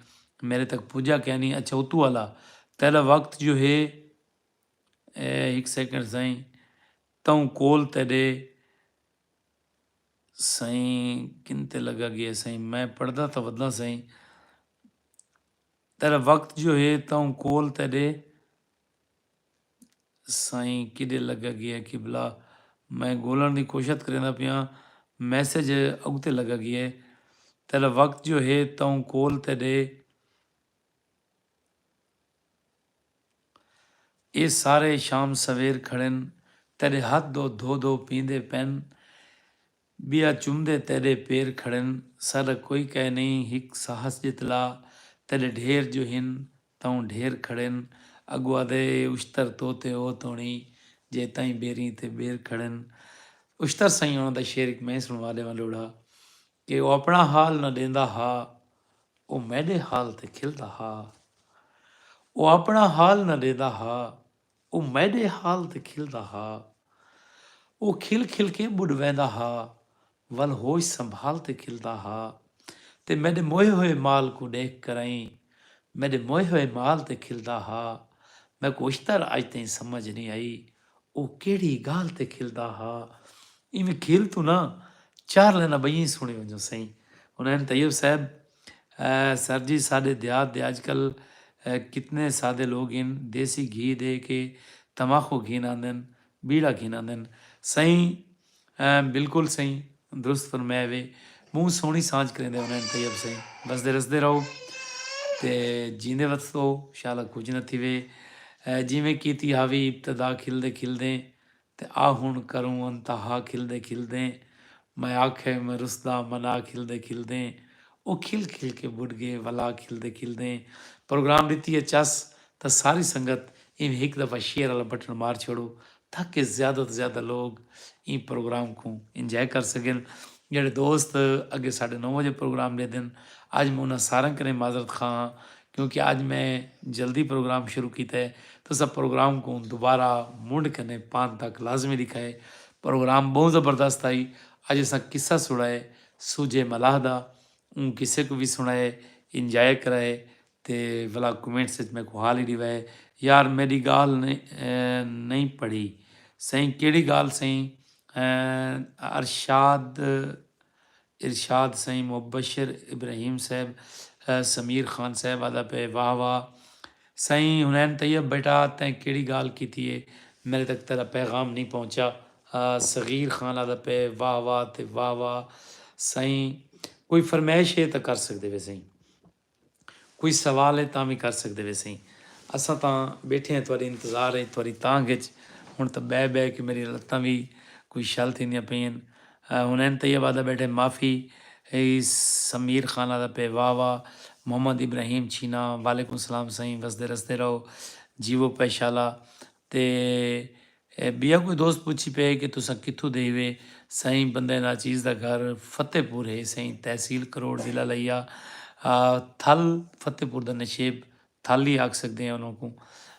मेरे तक पूजा क्या नहीं। अच्छा उतू वाला तेरा वक्त जो है एक सेकंड सही तऊ कोल तेरे साईं किन ते लगा गया साईं मैं पढ़दा तो वदा साईं तेरा वक्त जो है तऊ कोल तेरे साईं किदे लगा गया कि भला मैं गोलन की कोशिश करना पिया मैसेज अगते लगा गया तेरा वक्त जो है तऊ कोल तेरे ये सारे शाम सवेर खड़न तेरे हाथ दो धो धो पींदे पैन बिया चुमदे तेरे पैर खड़न सर कोई कह नहीं हिक साहस जितला तेरे ढेर जो हिन तऊं ढेर खड़न अगुआ दे उश्तर तोते ओ तोणी जे ताई बेरी ते बेर खड़न। उश्तर साईं उन्हों दा शेर एक मैं सुनवा देवां लोड़ा कि वो अपना हाल न देंदा हा वो मैडे हाल ते खिलदा हा। वो अपना हाल न देंदा हा वो मैडे हाल ते खिलदा हा। वो खिल खिल के बुढ़ वैंदा हा वल होश संभाल ते खिलदा हा। ते मेरे मोए होए माल को देख कराई मेरे मोए होए माल ते खिलदा हा। मैं को उश्तर अज ताईं समझ नहीं आई वो केड़ी गाल ते खिलदा हा। इवें खिल तू ना चार लेना बई सुनी वजो सही उन्हें तैयब साहब सर जी साढ़े देहात दे अजकल कितने सादे लोग इन देसी घी दे के तमाखू घी नांदन बीड़ा घी नांदन सही बिल्कुल सही दुरुस्त फरमाया वे मूँह सोहनी सांझ करेंदे उन्हें तैयब सही बसदे रसदे रहो ते जींदे वसो शाला कुछ न थीवे जिमें कीती हावी इब्तदा खिलदे खिलदे ते आ हुण करूं अंतहा खिलदे खिलदे मैं आखे मैं रुसदा मना खिलदे खिलदे ਉਹ ਖਿਲ ਖਿਲ ਕੇ ਬੁੱਢ ਗਏ ਵਲਾ ਖਿਲਦੇ ਖਿਲਦੇ ਪ੍ਰੋਗਰਾਮ ਦਿੱਤੀ ਹੈ ਚਸ ਤਾਂ ਸਾਰੀ ਸੰਗਤ ਇਵੇਂ ਇੱਕ ਦਫਾ ਸ਼ੇਅਰ ਵਾਲਾ ਬਟਨ ਮਾਰ ਛੋੜੋ ताकि ज़्यादा तो ज़्यादा लोग इन प्रोग्राम को इंजॉय कर सकें। ਜਿਹੜੇ ਦੋਸਤ ਅੱਗੇ 9:30 ਵਜੇ ਪ੍ਰੋਗਰਾਮ ਦੇ ਦਿਨ ਅੱਜ ਮੈਂ ਉਹਨਾਂ ਸਾਰਿਆਂ ਕਨੇ ਮਾਜ਼ਰਤ ਖਾਂ क्योंकि आज मैं जल्दी प्रोग्राम शुरू किया है तो सब प्रोग्राम को दोबारा मुंड करने पान तक लाजमी लिखा है। प्रोग्राम बहुत ज़बरदस्त आई अज असा किस्सा सुनाए सूजे मलाह दा उन किस्से को भी सुनाए इंजॉय कराए तो भला कमेंट्स मैं को हाल ही दिवाए यार मेरी गाल नहीं पढ़ी सही केड़ी गाल सही इरशाद सही मुबशर इब्राहिम साहब समीर खान साहब आदा पे वाह वाह सही हुनैन तैयब बेटा तैं केड़ी गाल की थी मेरे तक तेरा पैगाम नहीं पहुँचा। सगीर खान आदा पे वाह वाह ते वाह वाह सही कोई फरमाइश है तो कर सकते वे सही कोई सवाल है तो भी कर सकते वे सही असा तो बैठे हैं थोड़ी इंतज़ार है थोड़ी तांग हूँ तो बह बह के मेरी लत्तां भी कोई शल थी पईन हुनैन तैयब आदा बैठे माफ़ी समीर खान आदा पे वाह वाह मोहम्मद इब्राहिम छीना वालेकुम सलाम सही वसदे रसते रहो जीवो पैशाला ते बिया कोई दोस्त पुछी पे कि तुसां कित्थों दे वे साईं बंदे नाचीज़ दा घर फतेहपुर है साईं तहसील करोड़ ज़िला लिया थल फतेहपुर दा नशेब थल ही आख सकते हैं उन्हों को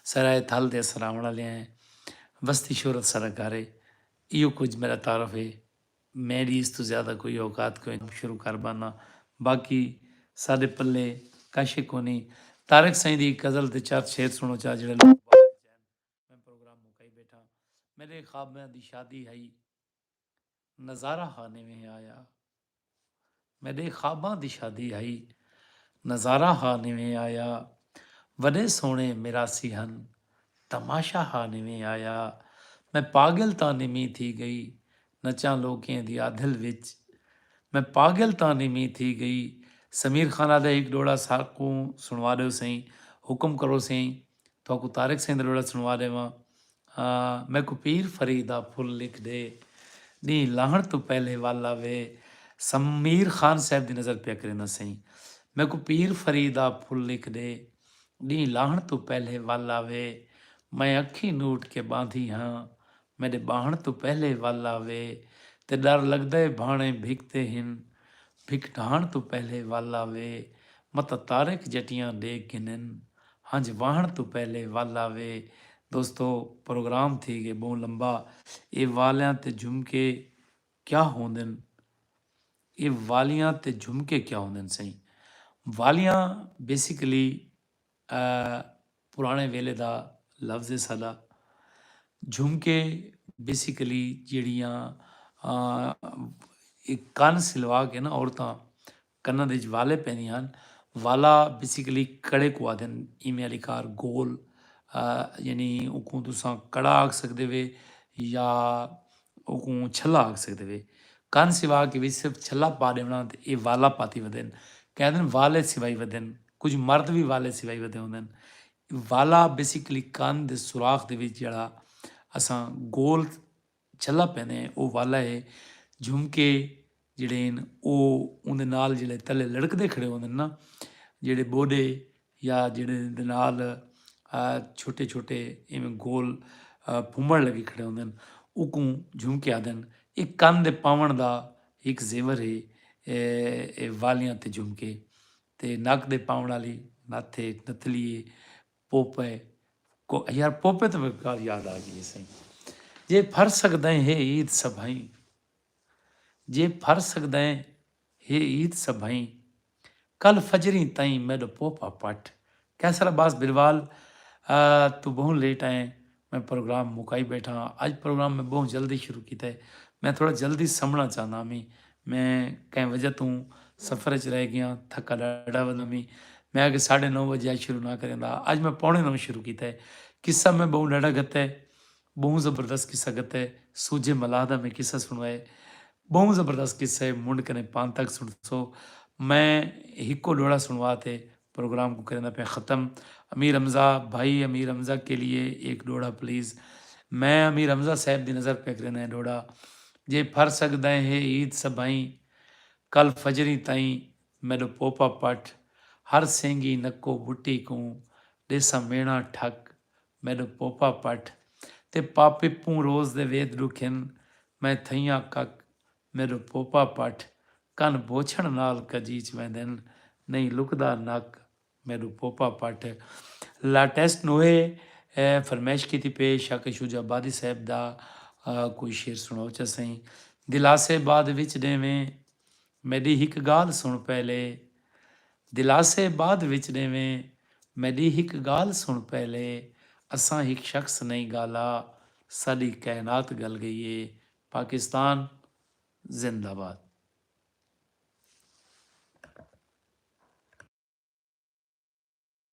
सराय थल दे सरावण वाले हैं बस्ती शोहरत सारा घर है इो कुछ मेरा तारफ है मेरी इस तो ज़्यादा कोई औकात कोई शुरू कर पाना बाकी साढ़े पल्ले कश कोनी तारक साईं दी गज़ल ते चार शेर सुनो चाह जेड़े लोग मैं प्रोग्राम मुकाई बैठा मेरे ख्वाब में दी शादी आई नज़ारा खाने में आया मेरे ख्वाबां दी शादी आई नज़ारा खाने में आया वॾे सोहणे मिरासी हन तमाशा खाने में आया मैं पागल तां निमी थी गई नचां लोकें दी आदल विच मैं पागल तां निमी थी गई समीर खान आदा एक डोड़ा साकू सुनवा दो सही हुक्म करो सही तो तारक सिंह दा डोड़ा सुनवा देवां मैं को पीर फरीदा फुल लिख दे नी लाहण तो पहले वाला वे समीर खान साहब की नज़र पे करे ना सही मैं को पीर फरीदा फुल लिख दे नी लाहण तो पहले वाला वे मैं अखी नूट के बांधी हाँ मेरे बाहण तो पहले वाला वे ते डर लगदे भाणे भिकते हिन भिक ढाण तो पहले वाला वे मत तारक जटियां दे गिनन हंज वाहण तो पहले वाला वे दोस्तों प्रोग्राम थी गए बहुत लंबा ये वालियां ते झुमके क्या होंदे ये वालियां ते झुमके क्या होंदे सही वालियां बेसिकली पुराने वेले दा लफ्ज़ है साडा झुमके बेसिकली ਜਿਹੜੀਆਂ ਇੱਕ ਕੰਨ ਸਿਲਵਾ ਕੇ ਨਾ ਔਰਤਾਂ ਕੰਨਾਂ ਦੇ ਵਿੱਚ ਵਾਲੇ ਪੈਂਦੀਆਂ ਹਨ ਵਾਲਾ ਬੇਸਿਕਲੀ ਕੜੇ ਕੋ ਆਖਦੇ ਨੇ ਇਵੇਂ ਵਾਲੀ ਕਾਰ ਗੋਲ ਯਾਨੀ ਉਹ ਤੁਸੀਂ ਕੜਾ ਆਖ ਸਕਦੇ ਵੇ ਜਾਂ ਉਹ ਛੱਲਾ ਆਖ ਸਕਦੇ ਵੇ ਕੰਨ ਸਿਵਾ ਕੇ ਵਿੱਚ ਸਿਰਫ ਛੱਲਾ ਪਾ ਦੇਣਾ ਤੇ ਇਹ ਵਾਲਾ ਪਾਤੀ ਵਧੇ ਨੇ ਕਹਿੰਦੇ ਨੇ ਵਾਲੇ ਸਿਵਾਈ ਵਧੇ ਨੇ ਕੁਝ ਮਰਦ ਵੀ ਵਾਲੇ ਸਿਵਾਈ ਵਧੇ ਹੁੰਦੇ ਨੇ ਵਾਲਾ ਬੇਸਿਕਲੀ ਕੰਨ ਦੇ ਸੁਰਾਖ ਦੇ ਵਿੱਚ ਜਿਹੜਾ ਅਸਾਂ ਗੋਲ ਛੱਲਾ ਪੈਂਦੇ ਉਹ ਵਾਲਾ ਹੈ ਝੁਮਕੇ ਜਿਹੜੇ ਨੇ ਉਹ ਉਹਦੇ ਨਾਲ ਜਿਹੜੇ ਥੱਲੇ ਲੜਕਦੇ ਖੜੇ ਹੁੰਦੇ ਨੇ ਨਾ ਜਿਹੜੇ ਬੋਡੇ ਜਾਂ ਜਿਹੜੇ ਦੇ ਨਾਲ ਛੋਟੇ ਛੋਟੇ ਇਵੇਂ ਗੋਲ ਫੁੰਮਣ ਲੱਗੇ ਖੜੇ ਹੁੰਦੇ ਨੇ ਉਹ ਨੂੰ ਝੁਮਕੇ ਆਖਦੇ ਨੇ ਇਹ ਕੰਨ ਦੇ ਪਾਵਣ ਦਾ ਇੱਕ ਜ਼ੇਵਰ ਹੈ ਇਹ ਵਾਲੀਆਂ ਤੇ ਝੁਮਕੇ ਤੇ ਨੱਕ ਦੇ ਪਾਉਣ ਵਾਲੀ ਨਾਥੇ ਨਥਲੀਏ ਪੋਪੇ को यार पोपे तो बेकार याद आ गई सही जे फर सकते है ईद सभाई जे फर सकते है ईद सभाई कल फजरी ताई मेरे पोपा पट कैसरा बास बिरवाल तू बहुत लेट आए मैं प्रोग्राम मुकाई बैठा आज प्रोग्राम में बहुत जल्दी शुरू किया है मैं थोड़ा जल्दी समझना चाहना मैं कहीं वजह तू सफ़र च रह गया थका डाढ़ा वाला मैं आगे 9:30 बजे आज शुरू ना करें आज मैं 8:45 शुरू किया है किस्सा मैं बहुत डाढ़ा गत्ता है बहुत ज़बरदस्त किस्सा गत्ता है सूजे मलादा में किस्सा सुनवाए बहुत ज़बरदस्त किस्सा है मुंड कने पान तक सुन सो मैं हिको डोड़ा सुनवाते प्रोग्राम को करना पे ख़त्म अमीर हमज़ा भाई अमीर हमज़ा के लिए एक डोड़ा प्लीज़ मैं अमीर हमज़ा साहब की नज़र पे करना है डोड़ा जे फर सकता है ईद सभाई कल फजरी ताई मेरे पोपा पठ हर सेंगी नक्को बुटी को देसा मेणा ठक मेरे पोपा पठ ते पापे पू रोज़ दे वेद रुखिन मैं थैया कक मेरे पोपा पठ कन बोछण नाल कजीच वेंदन नहीं लुकदा नक मेरे पोपा पठ लाटेस्ट नोए फरमाइश की थी पेश आके शुजाबादी साहब दा कोई शेर सुनाओ चा सही दिलासे बाद विच देवें मेरी हिक गाल सुन पहले दिलासे बाद विच देवें मेरी हिक गाल सुन पहले असां एक शख्स नहीं गाला साडी कायनात गल गई है पाकिस्तान जिंदाबाद।